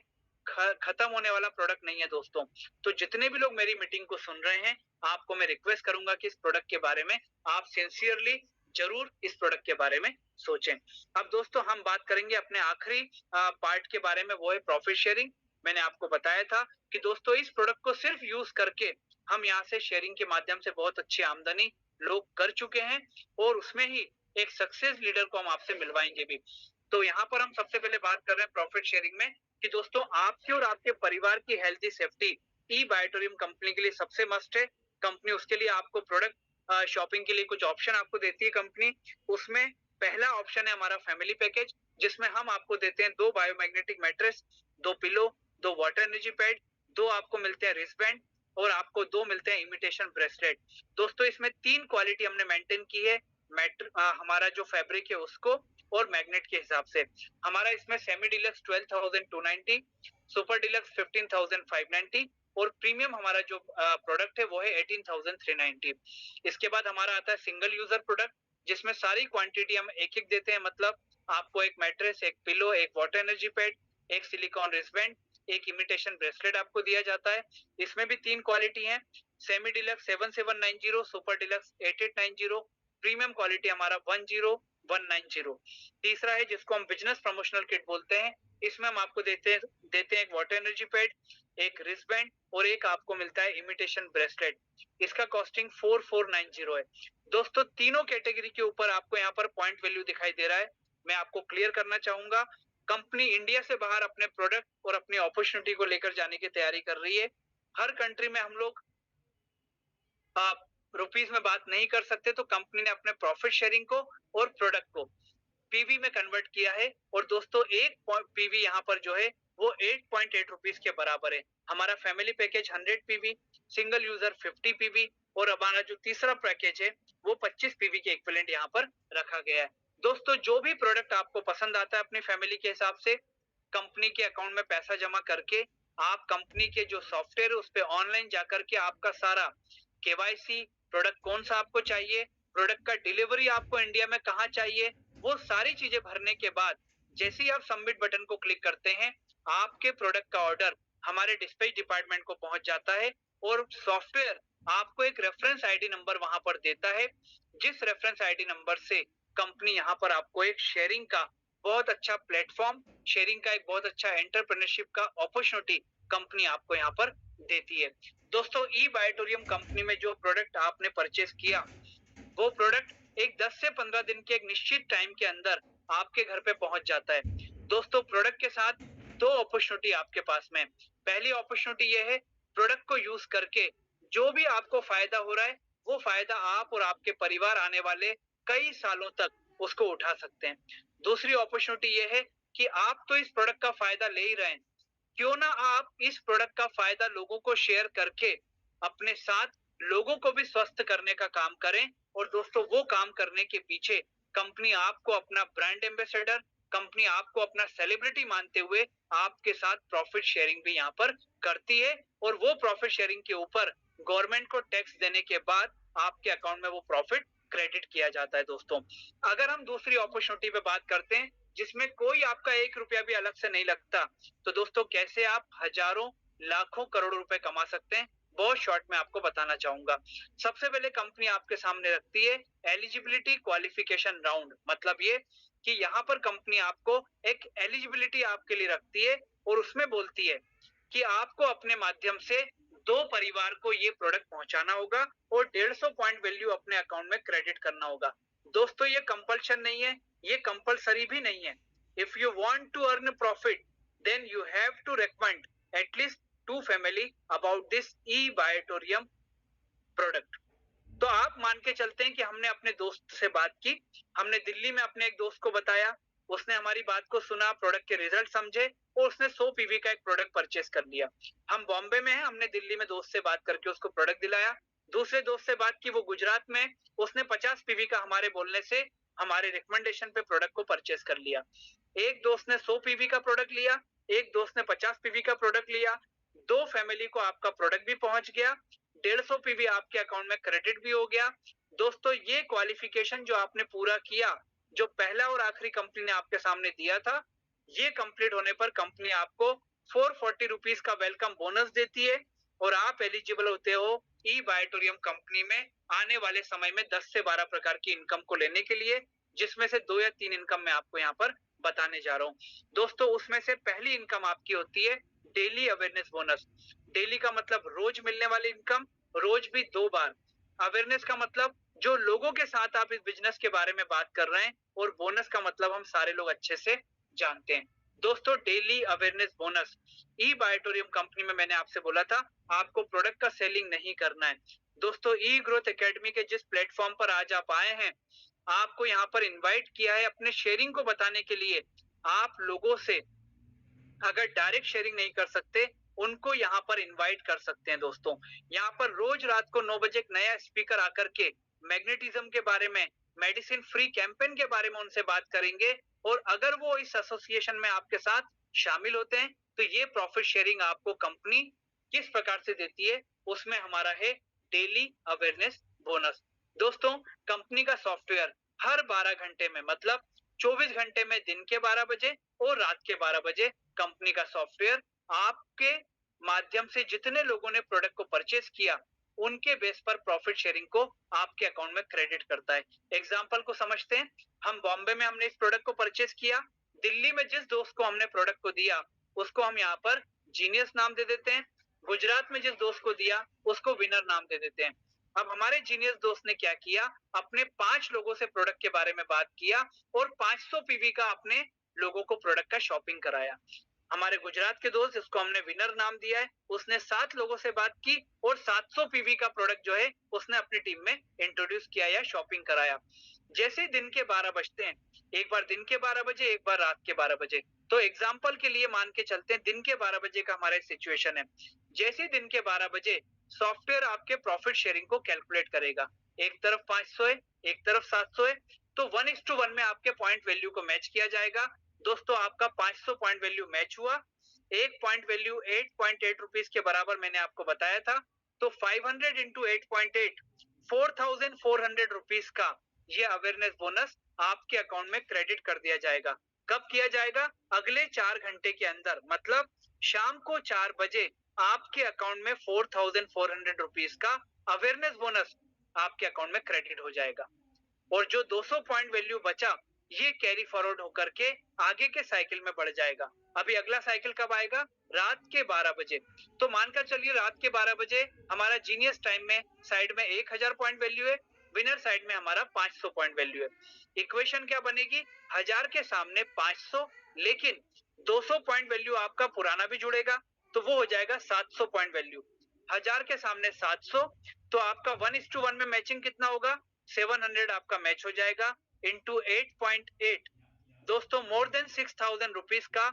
खत्म होने वाला प्रोडक्ट नहीं है दोस्तों। तो जितने भी लोग मेरी मीटिंग को सुन रहे हैं, आपको मैं रिक्वेस्ट करूंगा कि इस प्रोडक्ट के बारे में आप सिंसियरली जरूर इस प्रोडक्ट के बारे में सोचें। अब दोस्तों हम बात करेंगे अपने आखिरी पार्ट के बारे में, वो है प्रॉफिट शेयरिंग। मैंने आपको बताया था कि दोस्तों इस प्रोडक्ट को सिर्फ यूज करके हम यहाँ से शेयरिंग के माध्यम से बहुत अच्छी आमदनी लोग कर चुके हैं, और उसमें ही एक सक्सेस लीडर को हम आपसे मिलवाएंगे भी। तो यहाँ पर हम सबसे पहले बात कर रहे हैं प्रॉफिट शेयरिंग में कि दोस्तों आपके और आपके परिवार की हेल्थी सेफ्टी ई बायोटोरियम कंपनी के लिए सबसे मस्ट है। कंपनी उसके लिए आपको प्रोडक्ट शॉपिंग के लिए कुछ ऑप्शन आपको देती है कंपनी। उसमें पहला ऑप्शन है हमारा फैमिली पैकेज, जिसमें हम आपको देते हैं 2 biomagnetic mattress, 2 pillow, 2 water energy pad, 2 आपको मिलते हैं रिस्ट बैंड, और आपको 2 मिलते हैं इमिटेशन ब्रेसलेट। दोस्तों इसमें 3 क्वालिटी हमने मेंटेन की है, हमारा जो फैब्रिक है उसको और मैग्नेट के हिसाब से। हमारा इसमें सेमी डिलक्स 12,290, सुपर डिलक्स 15,590, और प्रीमियम हमारा जो प्रोडक्ट है वो है 18,390। इसके बाद हमारा आता है सिंगल यूजर प्रोडक्ट, जिसमें सारी क्वांटिटी हम एक एक देते हैं, मतलब आपको एक मैट्रेस, एक पिलो, एक वाटर एनर्जी पैड, एक सिलिकॉन रिस्टबैंड, एक इमिटेशन ब्रेसलेट आपको दिया जाता है। इसमें भी 3 क्वालिटी है, semi deluxe 7790, super deluxe 8890, premium quality हमारा 10190। तीसरा है जिसको हम बिजनेस प्रमोशनल किट बोलते हैं। इसमें हम आपको देते हैं एक वाटर एनर्जी पैड, एक रिस्ट बैंड, और एक आपको मिलता है इमिटेशन ब्रेसलेट। इसका कॉस्टिंग 4490 है। दोस्तों तीनों कैटेगरी के ऊपर आपको यहाँ पर पॉइंट वैल्यू दिखाई दे रहा है। मैं आपको क्लियर करना चाहूंगा, कंपनी इंडिया से बाहर अपने प्रोडक्ट और अपनी अपॉर्चुनिटी को लेकर जाने की तैयारी कर रही है। हर कंट्री में हम लोग आप रुपीस में बात नहीं कर सकते, तो कंपनी ने अपने प्रॉफिट शेयरिंग को और प्रोडक्ट को पीवी में कन्वर्ट किया है। और दोस्तों एक पीवी यहाँ पर जो है वो 8.8 रुपीस के बराबर है। हमारा family package 100 PV, single user 50 PV, और हमारा जो तीसरा पैकेज है वो 25 पीवी के इक्विवेलेंट यहाँ पर रखा गया है। दोस्तों जो भी प्रोडक्ट आपको पसंद आता है अपनी फैमिली के हिसाब से, कंपनी के अकाउंट में पैसा जमा करके आप कंपनी के जो सॉफ्टवेयर है उस पर ऑनलाइन जाकर के आपका सारा केवाईसी, प्रोडक्ट कौन सा आपको चाहिए, प्रोडक्ट का डिलीवरी आपको इंडिया में कहाँ चाहिए, वो सारी चीजें भरने के बाद जैसे ही आप सबमिट बटन को क्लिक करते हैं, आपके प्रोडक्ट का ऑर्डर हमारे डिस्पैच डिपार्टमेंट को पहुंच जाता है, और सॉफ्टवेयर आपको एक रेफरेंस आईडी नंबर वहां पर देता है, जिस रेफरेंस आईडी नंबर से कंपनी यहाँ पर आपको एक शेयरिंग का बहुत अच्छा प्लेटफॉर्म, शेयरिंग का एक बहुत अच्छा एंटरप्रेन्योरशिप का अपॉर्चुनिटी कंपनी आपको यहाँ पर देती है। दोस्तों ई बायोटोरियम कंपनी में जो प्रोडक्ट आपने परचेस किया, वो प्रोडक्ट एक 10 से 15 दिन के एक निश्चित टाइम के अंदर आपके घर पे पहुंच जाता है। दोस्तों प्रोडक्ट के साथ 2 अपॉर्चुनिटी आपके पास में। पहली अपॉर्चुनिटी ये है, प्रोडक्ट को यूज करके जो भी आपको फायदा हो रहा है वो फायदा आप और आपके परिवार आने वाले कई सालों तक उसको उठा सकते हैं। दूसरी अपॉर्चुनिटी ये है कि आप तो इस प्रोडक्ट का फायदा ले ही रहे हैं, क्यों ना आप इस प्रोडक्ट का फायदा लोगों को शेयर करके अपने साथ लोगों को भी स्वस्थ करने का काम करें। और दोस्तों वो काम करने के पीछे कंपनी आपको अपना ब्रांड एम्बेसडर, कंपनी आपको अपना सेलिब्रिटी मानते हुए आपके साथ प्रॉफिट शेयरिंग भी यहाँ पर करती है, और वो प्रॉफिट शेयरिंग के ऊपर गवर्नमेंट को टैक्स देने के बाद आपके अकाउंट में वो प्रॉफिट क्रेडिट किया जाता है। दोस्तों अगर हम दूसरी अपॉर्चुनिटी पे बात करते हैं, जिसमें कोई आपका 1 रुपया भी अलग से नहीं लगता। तो दोस्तों कैसे आप हज़ारों, लाखों, करोड़ों रुपए कमा सकते हैं, बहुत शॉर्ट में आपको बताना चाहूँगा। सबसे पहले कंपनी आपके सामने रखती है एलिजिबिलिटी क्वालिफिकेशन राउंड, मतलब ये कि यहाँ पर कंपनी आपको एक एलिजिबिलिटी आपके लिए रखती है और उसमें बोलती है कि आपको अपने माध्यम से 2 परिवार को ये प्रोडक्ट पहुँचाना होगा और 150 पॉइंट वैल्यू अपने अकाउंट में क्रेडिट करना होगा। दोस्तों ये कंपल्शन नहीं है, ये कंपल्सरी भी नहीं है। If you want to earn profit, then you have to recommend at least 2 family about this E Biotorium product. तो आप मान के चलते हैं कि हमने अपने दोस्त से बात की, हमने दिल्ली में अपने एक दोस्त को बताया, उसने हमारी बात को सुना, प्रोडक्ट के रिजल्ट समझे और उसने 100 पीवी का एक प्रोडक्ट परचेस कर लिया। हम बॉम्बे में हैं, हमने दिल्ली में दोस्त से बात करके उसको प्रोडक्ट दिलाया। दूसरे दोस्त से बात की, वो गुजरात में, उसने 50 पीवी का हमारे बोलने से, हमारे रिकमेंडेशन पे प्रोडक्ट को परचेस कर लिया। एक दोस्त ने 100 पीवी का प्रोडक्ट लिया, एक दोस्त ने 50 पीवी का प्रोडक्ट लिया। 2 फैमिली को आपका प्रोडक्ट भी पहुंच गया, 150 पीवी आपके अकाउंट में क्रेडिट भी हो गया। दोस्तों ये क्वालिफिकेशन जो आपने पूरा किया, जो पहला और आखिरी कंपनी ने आपके सामने दिया था, ये कंप्लीट होने पर कंपनी आपको 440 रुपीस का वेलकम बोनस देती है और आप एलिजिबल होते हो ई बायोटोरियम कंपनी में आने वाले समय में 10 से 12 प्रकार की इनकम को लेने के लिए, जिसमें से 2 या 3 इनकम मैं आपको यहाँ पर बताने जा रहा हूँ। दोस्तों उसमें से पहली इनकम आपकी होती है डेली अवेयरनेस बोनस। डेली का मतलब रोज मिलने वाली इनकम, रोज भी 2 बार। अवेयरनेस का मतलब जो लोगों के साथ आप इस बिजनेस के बारे में बात कर रहे हैं, और बोनस का मतलब हम सारे लोग अच्छे से जानते हैं। दोस्तों डेली अवेयरनेस बोनस, ई बायोटोरियम कंपनी में मैंने आपसे बोला था आपको प्रोडक्ट का सेलिंग नहीं करना है। दोस्तों ई ग्रोथ एकेडमी के जिस प्लेटफॉर्म पर आज आप आए हैं, आपको यहाँ पर इनवाइट किया है अपने शेयरिंग को बताने के लिए। आप लोगों से अगर डायरेक्ट शेयरिंग नहीं कर सकते, उनको यहाँ पर इनवाइट कर सकते हैं। दोस्तों यहाँ पर रोज रात को 9 बजे एक नया स्पीकर आकर के मैग्नेटिज्म के बारे में, मेडिसिन फ्री कैंपेन के बारे में उनसे बात करेंगे, और अगर वो इस एसोसिएशन में आपके साथ शामिल होते हैं तो ये प्रॉफिट शेयरिंग आपको कंपनी किस प्रकार से देती है, उसमें हमारा है डेली अवेयरनेस बोनस। दोस्तों कंपनी का सॉफ्टवेयर हर 12 घंटे में, मतलब 24 घंटे में, दिन के 12 बजे और रात के 12 बजे कंपनी का सॉफ्टवेयर आपके माध्यम से जितने लोगों ने प्रोडक्ट को परचेस किया, उनके बेस पर प्रॉफिट शेयरिंग को आपके अकाउंट में क्रेडिट करता है। एग्जांपल को समझते हैं, हम बॉम्बे में हमने इस प्रोडक्ट को परचेस किया, दिल्ली में जिस दोस्त को हमने प्रोडक्ट को दिया उसको हम यहाँ पर जीनियस नाम दे देते हैं, गुजरात में जिस दोस्त को दिया उसको विनर नाम दे देते हैं। अब हमारे जीनियस दोस्त ने क्या किया, अपने 5 लोगों से प्रोडक्ट के बारे में बात किया और 500 पीवी का अपने लोगों को प्रोडक्ट का शॉपिंग कराया। हमारे गुजरात के दोस्त जिसको हमने विनर नाम दिया है, उसने 7 लोगों से बात की और 700 पीवी का प्रोडक्ट जो है उसने अपनी टीम में इंट्रोड्यूस किया या शॉपिंग कराया। जैसे दिन के 12 बजते हैं, एक बार दिन के 12 बजे, एक बार रात के 12 बजे, तो एग्जाम्पल के लिए मान के चलते हैं दिन के 12 बजे का हमारा सिचुएशन है। जैसे दिन के 12 बजे सॉफ्टवेयर आपके प्रॉफिट शेयरिंग को कैलकुलेट करेगा, एक तरफ 500 है, एक तरफ 700 है, तो 1:1 में आपके पॉइंट वैल्यू को मैच किया जाएगा। दोस्तों आपका 500 पॉइंट वैल्यू मैच हुआ, एक पॉइंट वैल्यू 8.8 रुपीस के बराबर मैंने आपको बताया था, तो 500 इंटू 8.8, 4,400 रुपीस का ये अवेयरनेस बोनस आपके अकाउंट में क्रेडिट कर दिया जाएगा। कब किया जाएगा? अगले 4 घंटे के अंदर, मतलब शाम को 4 बजे आपके अकाउंट में 4,400 रुपीस का अवेयरनेस बोनस आपके अकाउंट में क्रेडिट हो जाएगा। और जो 200 पॉइंट वैल्यू बचा, ये कैरी फॉरवर्ड होकर के आगे के साइकिल में बढ़ जाएगा। अभी अगला साइकिल कब आएगा? रात के 12 बजे। तो मानकर चलिए रात के 12 बजे हमारा जीनियस टाइम में साइड में 1000 पॉइंट वैल्यू है, विनर साइड में हमारा 500 पॉइंट वैल्यू है। इक्वेशन क्या बनेगी? 1000 के सामने 500, लेकिन 200 पॉइंट वैल्यू आपका पुराना भी जुड़ेगा, तो वो हो जाएगा 700 पॉइंट वैल्यू। 1000 के सामने 700, तो आपका 1:1 में मैचिंग कितना होगा? 700 आपका मैच हो जाएगा इंटू 8.8। दोस्तों मोर देन 6,000 रुपीस का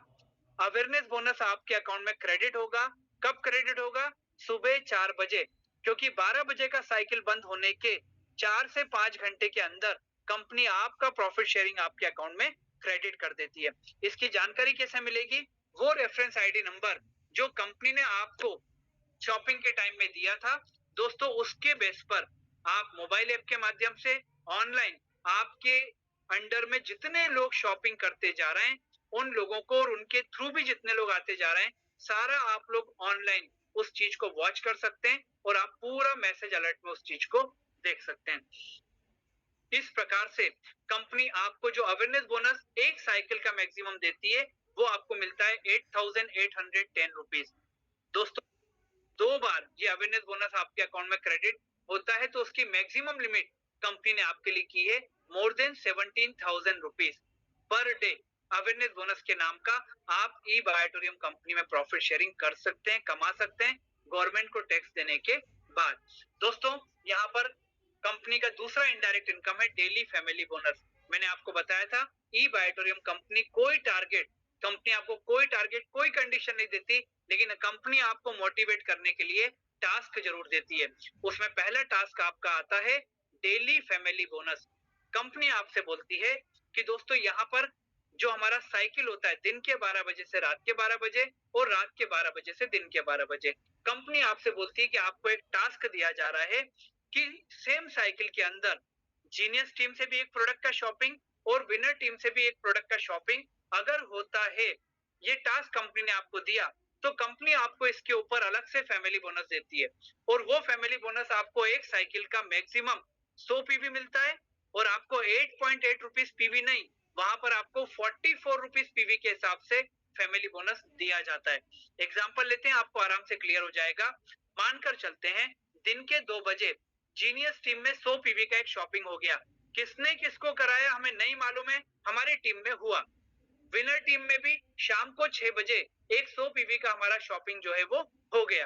अवेयरनेस बोनस आपके अकाउंट में क्रेडिट होगा। कब क्रेडिट होगा? सुबह 4 बजे, क्योंकि 12 बजे का साइकिल बंद होने के 4 से 5 घंटे के अंदर कंपनी आपका प्रॉफिट शेयरिंग आपके अकाउंट में क्रेडिट कर देती है। इसकी जानकारी कैसे मिलेगी? वो रेफरेंस आईडी नंबर जो कंपनी ने आपको शॉपिंग के टाइम में दिया था, दोस्तों उसके बेस पर आप मोबाइल ऐप के माध्यम से ऑनलाइन आपके अंडर में जितने लोग शॉपिंग करते जा रहे हैं, उन लोगों को और उनके थ्रू भी जितने लोग आते जा रहे हैं, सारा आप लोग ऑनलाइन उस चीज को वॉच कर सकते हैं और आप पूरा मैसेज अलर्ट में उस चीज को देख सकते हैं। इस प्रकार से कंपनी आपको जो अवेयरनेस बोनस एक साइकिल का मैक्सिमम देती है, वो आपको मिलता है 8,810 रुपीज। दोस्तों, 2 बार ये अवेयरनेस बोनस आपके अकाउंट में क्रेडिट होता है, तो उसकी मैक्सिमम लिमिट कंपनी ने आपके लिए की है more than 17,000 rupees per day. Awareness bonus के नाम का आप ई बायोटोरियम कंपनी में प्रॉफिट शेयरिंग कर सकते हैं, कमा सकते हैं गवर्नमेंट को टैक्स देने के बाद। दोस्तों, यहाँ पर कंपनी का दूसरा इनडायरेक्ट इनकम है डेली फैमिली बोनस। मैंने आपको बताया था ई बायोटोरियम कंपनी कंपनी आपको कोई टारगेट, कोई कंडीशन नहीं देती, लेकिन कंपनी आपको मोटिवेट करने के लिए टास्क जरूर देती है। उसमें पहला टास्क आपका आता है डेली फैमिली बोनस। कंपनी आपसे बोलती है कि दोस्तों, यहाँ पर जो हमारा साइकिल होता है दिन के 12 बजे से रात के 12 बजे और रात के 12 बजे से दिन के 12 बजे, कंपनी आपसे बोलती है कि आपको एक टास्क दिया जा रहा है कि सेम साइकिल के अंदर जीनियस टीम से भी एक प्रोडक्ट का शॉपिंग और विनर टीम से भी एक प्रोडक्ट का शॉपिंग अगर होता है, ये टास्क कंपनी ने आपको दिया, तो कंपनी आपको इसके ऊपर अलग से फैमिली बोनस देती है। और वो फैमिली बोनस आपको एक साइकिल का मैक्सिमम 100 पीवी मिलता है और आपको 8.8 रुपीज पीवी नहीं, वहां पर आपको 44 रुपीज पीवी के हिसाब से फैमिली बोनस दिया जाता है। एग्जाम्पल लेते हैं, आपको आराम से क्लियर हो जाएगा। मानकर चलते हैं दिन के 2 बजे जीनियस टीम में 100 पीवी का एक शॉपिंग हो गया। किसने किसको कराया हमें नहीं मालूम है, हमारी टीम में हुआ। विनर टीम में भी शाम को 6 बजे एक 100 पीवी का हमारा शॉपिंग जो है वो हो गया।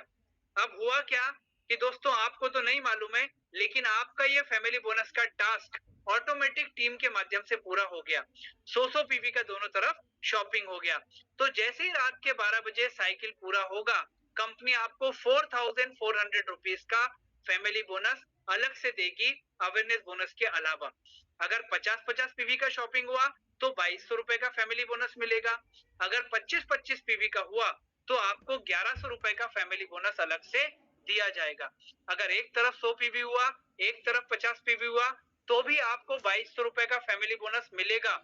अब हुआ क्या कि दोस्तों, आपको तो नहीं मालूम है, लेकिन आपका ये फैमिली बोनस का टास्क ऑटोमेटिक टीम के माध्यम से पूरा हो गया। 100 पीवी का दोनों तरफ शॉपिंग हो गया। तो जैसे ही रात के 12 बजे साइकिल पूरा होगा, कंपनी आपको 4,400 रुपीज का फैमिली बोनस अलग से देगी अवेयरनेस बोनस के अलावा। अगर 50-50 पीवी का शॉपिंग हुआ तो 2,200 रुपए का फैमिली बोनस मिलेगा। अगर 25-25 पीवी का हुआ तो आपको 1,100 रुपए का फैमिली बोनस अलग से दिया जाएगा। अगर एक तरफ 100 पीवी हुआ, एक तरफ 50 पीवी हुआ, तो भी आपको 2,200 रुपए का फैमिली बोनस मिलेगा।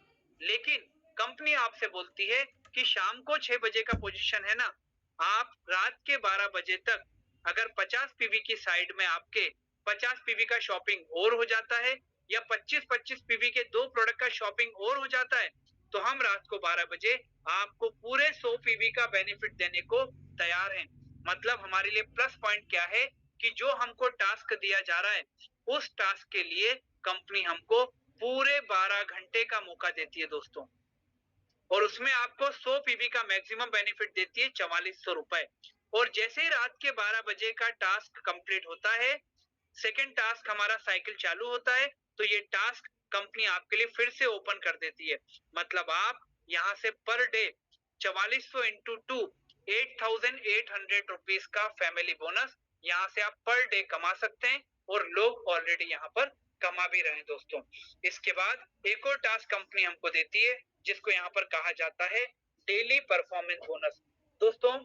लेकिन कंपनी आपसे बोलती है कि शाम को 6 बजे का पोजीशन है ना, आप रात के 12 बजे तक अगर 50 पीवी की साइड में आपके 50 पीवी का शॉपिंग और हो जाता है या 25-25 पीवी के 2 प्रोडक्ट का शॉपिंग और हो जाता है, तो हम रात को 12 बजे आपको पूरे 100 पीवी का बेनिफिट देने को तैयार हैं। मतलब हमारे लिए प्लस पॉइंट क्या है कि जो हमको टास्क दिया जा रहा है, उस टास्क के लिए कंपनी हमको पूरे 12 घंटे का मौका देती है दोस्तों, और उसमें आपको 100 पीवी का मैक्सिमम बेनिफिट देती है 4,400 रुपए। और जैसे ही रात के 12 बजे का टास्क कंप्लीट होता है, सेकंड टास्क हमारा साइकिल चालू होता है, तो ये टास्क कंपनी आपके लिए फिर से ओपन कर देती है। मतलब आप यहाँ से पर डे 4,400 इंटू 2 8,800 रुपीज का फैमिली बोनस यहाँ से आप पर डे कमा सकते हैं, और लोग ऑलरेडी यहाँ पर कमा भी रहे हैं दोस्तों। इसके बाद एक और टास्क कंपनी हमको देती है, जिसको यहाँ पर कहा जाता है डेली परफॉर्मेंस बोनस। दोस्तों,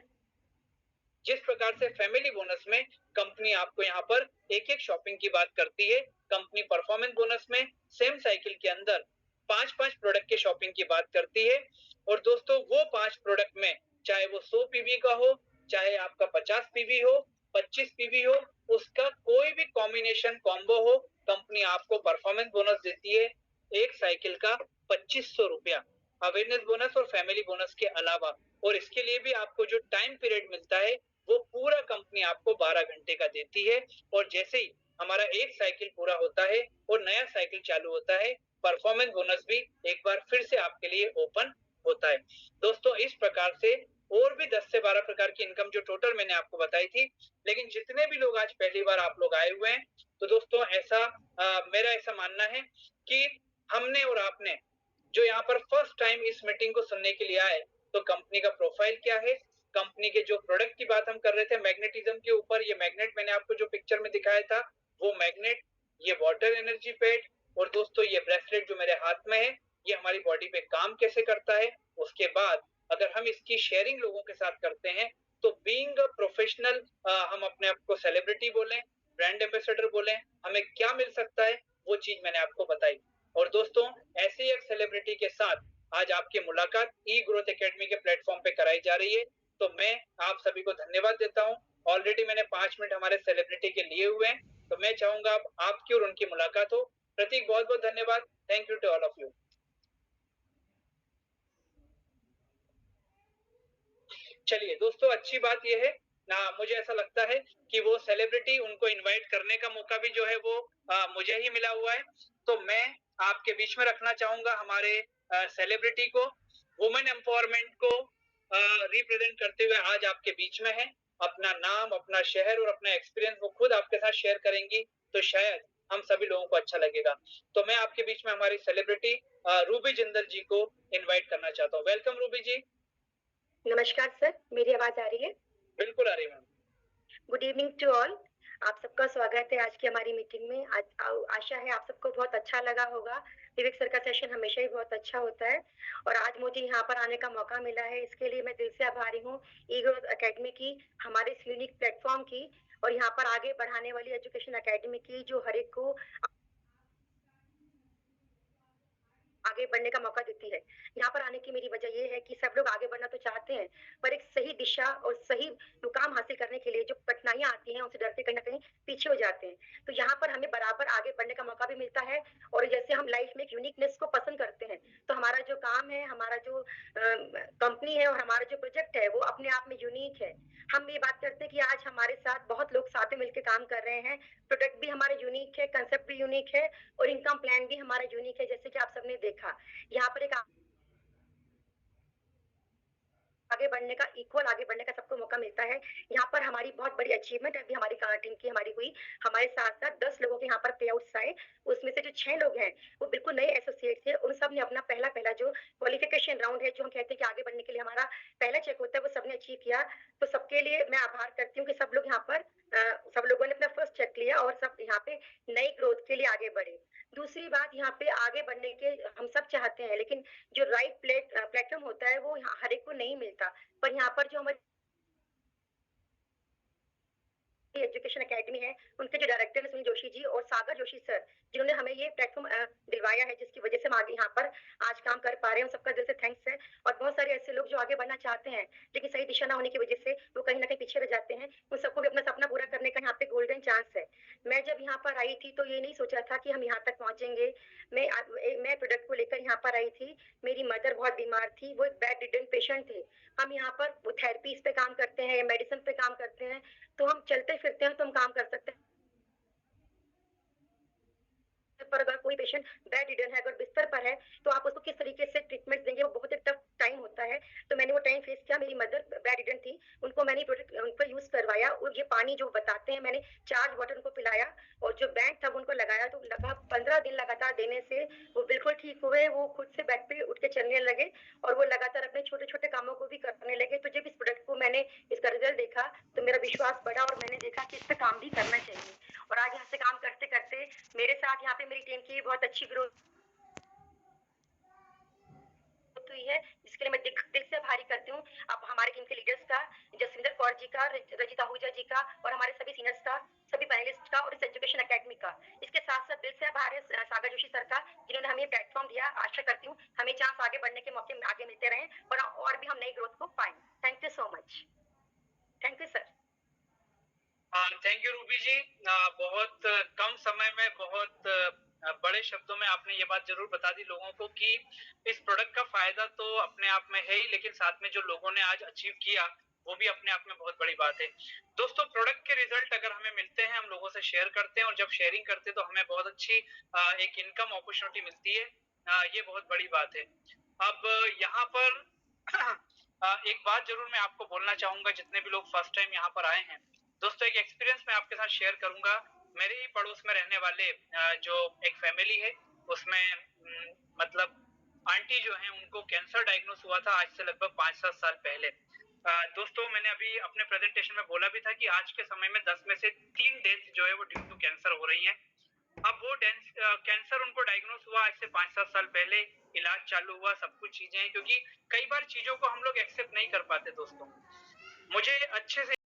जिस प्रकार से फैमिली बोनस में कंपनी आपको यहाँ पर एक एक शॉपिंग की बात करती है, कंपनी परफॉर्मेंस बोनस में सेम साइकिल के अंदर 5-5 प्रोडक्ट के शॉपिंग की बात करती है। और दोस्तों, वो 5 प्रोडक्ट में चाहे वो 100 पीवी का हो, चाहे आपका 50 पीवी हो, 25 पीवी हो, उसका कोई भी कॉम्बिनेशन कॉम्बो हो, कंपनी आपको परफॉर्मेंस बोनस देती है एक साइकिल का 2,500 रुपया अवेयरनेस बोनस और फैमिली बोनस के अलावा। और इसके लिए भी आपको जो टाइम पीरियड मिलता है, वो पूरा कंपनी आपको 12 घंटे का देती है। और जैसे ही हमारा एक साइकिल पूरा होता है और नया साइकिल चालू होता है, परफॉर्मेंस बोनस भी एक बार फिर से आपके लिए ओपन होता है। दोस्तों, इस प्रकार से और भी 10 से 12 प्रकार की इनकम जो टोटल मैंने आपको बताई थी, लेकिन जितने भी लोग आज पहली बार आप लोग आए हुए हैं, तो दोस्तों मेरा ऐसा मानना है कि हमने और आपने जो यहाँ पर फर्स्ट टाइम इस मीटिंग को सुनने के लिए आए, तो कंपनी का प्रोफाइल क्या है, कंपनी के जो प्रोडक्ट की बात हम कर रहे थे मैग्नेटिज्म के ऊपर, ये मैग्नेट मैंने आपको जो पिक्चर में दिखाया था वो मैग्नेट, ये वाटर एनर्जी पैड, और दोस्तों ये ब्रेसलेट जो मेरे हाथ में है, ये हमारी बॉडी पे काम कैसे करता है। उसके बाद अगर हम इसकी शेयरिंग लोगों के साथ करते हैं, तो बीइंग अ प्रोफेशनल हम अपने आप को सेलिब्रिटी बोलें, ब्रांड एम्बेसडर बोलें, हमें क्या मिल सकता है, वो चीज मैंने आपको बताई। और दोस्तों, ऐसे ही एक सेलिब्रिटी के साथ आज आपकी मुलाकात ई ग्रोथ एकेडमी के प्लेटफॉर्म पे कराई जा रही है। तो मैं आप सभी को धन्यवाद देता हूँ। ऑलरेडी मैंने 5 मिनट हमारे सेलिब्रिटी के लिए हुए हैं, तो मैं चाहूंगा अब आपकी और उनकी मुलाकात हो। प्रतीक, बहुत बहुत धन्यवाद। Thank you to all of you. चलिए दोस्तों, अच्छी बात यह है ना, मुझे ऐसा लगता है कि वो सेलिब्रिटी, उनको इनवाइट करने का मौका भी जो है वो मुझे ही मिला हुआ है। तो मैं आपके बीच में रखना चाहूंगा हमारे सेलिब्रिटी को, वुमेन एम्पावरमेंट को रिप्रेजेंट करते हुए आज आपके बीच में है। अपना नाम, अपना शहर और अपना एक्सपीरियंस वो खुद आपके साथ शेयर करेंगी, तो शायद हम सभी लोगों को अच्छा लगेगा। तो मैं आपके बीच में हमारी सेलिब्रिटी रूबी जिंदल जी को इनवाइट करना चाहता हूँ। वेलकम रूबी जी। नमस्कार सर, मेरी आवाज आ रही है? बिल्कुल आ रही है ma'am. Good evening to all. आप सबका स्वागत है आज की हमारी मीटिंग में। आज आशा है आप सबको बहुत अच्छा लगा होगा। विवेक सर का सेशन हमेशा ही बहुत अच्छा होता है और आज मुझे यहाँ पर आने का मौका मिला है, इसके लिए मैं दिल से आभारी हूँ ई ग्रोथ एकेडमी की, हमारे इस यूनिक प्लेटफॉर्म की और यहाँ पर आगे बढ़ाने वाली एजुकेशन एकेडमी की, जो हर एक को आगे बढ़ने का मौका देती है। यहाँ पर आने की मेरी वजह ये है कि सब लोग आगे बढ़ना तो चाहते हैं, पर एक सही दिशा और सही मुकाम हासिल करने के लिए जो कठिनाइयां आती हैं उनसे डर के कहीं ना कहीं पीछे हो जाते हैं। तो यहाँ पर हमें बराबर आगे बढ़ने का मौका भी मिलता है और जैसे हम लाइफ में एक यूनिकनेस को पसंद करते हैं, तो हमारा जो काम है, हमारा जो कंपनी है और हमारा जो प्रोजेक्ट है वो अपने आप में यूनिक है। हम ये बात करते हैं कि आज हमारे साथ बहुत लोग साथ में मिलकर काम कर रहे हैं, प्रोडक्ट भी हमारा यूनिक है, कंसेप्ट भी यूनिक है और इनकम प्लान भी हमारा यूनिक है। जैसे कि आप सबने देखा, यहाँ पर एक आगे बढ़ने का, इक्वल आगे बढ़ने का सबको मौका मिलता है। यहाँ पर हमारी बहुत बड़ी अचीवमेंट अभी हमारी टीम की हमारी हुई। हमारे साथ साथ 10 लोगों के यहाँ पर पे आउट्स आए, उसमें से जो 6 लोग हैं वो बिल्कुल नए एसोसिएट थे। उन सब ने अपना पहला पहला जो क्वालिफिकेशन राउंड है, जो हम कहते हैं कि आगे बढ़ने के लिए हमारा पहला चेक होता है, वो सबने अचीव किया। तो सबके लिए मैं आभार करती हूँ कि सब लोग यहाँ पर सब लोगों ने अपना फर्स्ट चेक लिया और सब यहाँ पे नई ग्रोथ के लिए आगे बढ़े। दूसरी बात, यहाँ पे आगे बढ़ने के हम सब चाहते हैं, लेकिन जो राइट प्लेटफॉर्म होता है वो हर एक को नहीं मिलता। पर यहाँ पर जो हमारे एजुकेशन एकेडमी है, उनके जो डायरेक्टर है सुनील जोशी जी और सागर जोशी सर, जिन्होंने हमें ये प्लेटफॉर्म दिलवाया है, जिसकी वजह से हम आगे यहाँ पर आज काम कर पा रहे हैं, उन सबका दिल से थैंक्स है। और बहुत सारे ऐसे लोग जो आगे बढ़ना चाहते हैं लेकिन सही दिशा ना होने की वजह से वो कहीं ना कहीं पीछे रह जाते हैं, उन सबको भी अपना सपना पूरा करने का यहाँ पे गोल्डन चांस है। मैं जब यहाँ पर आई थी तो ये नहीं सोचा था कि हम यहाँ तक पहुंचेंगे। मैं प्रोडक्ट को लेकर यहाँ पर आई थी। मेरी मदर बहुत बीमार थी, वो एक बेड रिडन पेशेंट थे। हम यहाँ पर वो थेरेपीज पे काम करते हैं, मेडिसिन पे काम करते हैं, तो हम चलते फिरते हैं तो हम काम कर सकते हैं। पर अगर कोई पेशेंट बेड रिडन है, अगर बिस्तर पर है, तो आप उसको किस तरीके से ट्रीटमेंट देंगे, वो बहुत एक टफ टाइम होता है। तो मैंने वो टाइम फेस किया। मेरी मदर बेड रिडन थी, उनको मैंने प्रोडक्ट उन पर यूज करवाया और ये पानी जो बताते हैं मैंने चार्ज वाटर उनको पिलाया और जो बैंड था वो उनको लगाया। तो लगभग 15 दिन लगातार देने से वो बिल्कुल ठीक हुए। वो खुद से बेड पे उठ के चलने लगे और वो लगातार अपने छोटे छोटे कामों को भी करने लगे। तो जब इस प्रोडक्ट को मैंने इसका रिजल्ट देखा तो मेरा विश्वास बढ़ा और मैंने देखा कि इस पे काम भी करना चाहिए। और आज यहाँ से काम करते करते मेरे साथ यहाँ पे मेरी टीम की बहुत अच्छी ग्रोथ हुई है, जिसके लिए मैं दिल से आभारी करती हूँ। अब हमारी टीम के लीडर्स का, जसविंदर कौर जी का, रजिता आहूजा जी का और हमारे सभी सीनियर्स का, सभी पैनलिस्ट का और इस एजुकेशन एकेडमी का। इसके साथ साथ दिल से आभार है सागर जोशी सर का, जिन्होंने हमें प्लेटफॉर्म दिया। आशा करती हूँ हमें चांस आगे बढ़ने के मौके आगे मिलते रहें और भी हम नई ग्रोथ को पाएं। Thank you so much. Thank you sir. Thank you Ruby ji. बहुत कम समय में बहुत बड़े शब्दों में आपने ये बात जरूर बता दी लोगों को कि इस प्रोडक्ट का फायदा तो अपने आप में है ही, लेकिन साथ में जो लोगों ने आज अचीव किया वो भी अपने आप में बहुत बड़ी बात है। दोस्तों, प्रोडक्ट के रिजल्ट अगर हमें मिलते हैं, हम लोगों से शेयर करते हैं और जब शेयरिंग करते हैं तो हमें बहुत अच्छी एक इनकम अपॉर्चुनिटी मिलती है। ये बहुत बड़ी बात है। अब यहाँ पर एक बात जरूर मैं आपको बोलना चाहूंगा, जितने भी लोग फर्स्ट टाइम यहाँ पर आए हैं। दोस्तों, एक एक्सपीरियंस मैं आपके साथ शेयर करूंगा। मेरे ही पड़ोस में रहने वाले जो एक फैमिली है, उसमें मतलब आंटी जो है उनको कैंसर डायग्नोस हुआ था आज से लगभग 5-7 साल पहले। दोस्तों, मैंने अभी अपने प्रेजेंटेशन में बोला भी था कि आज के समय में 10 में से 3 डेथ जो है वो ड्यू टू कैंसर हो रही है। अब वो कैंसर उनको डायग्नोस हुआ आज से 5-7 साल पहले, इलाज चालू हुआ, सब कुछ चीजें हैं, क्योंकि कई बार चीजों को हम लोग एक्सेप्ट नहीं कर पाते। दोस्तों, मुझे अच्छे से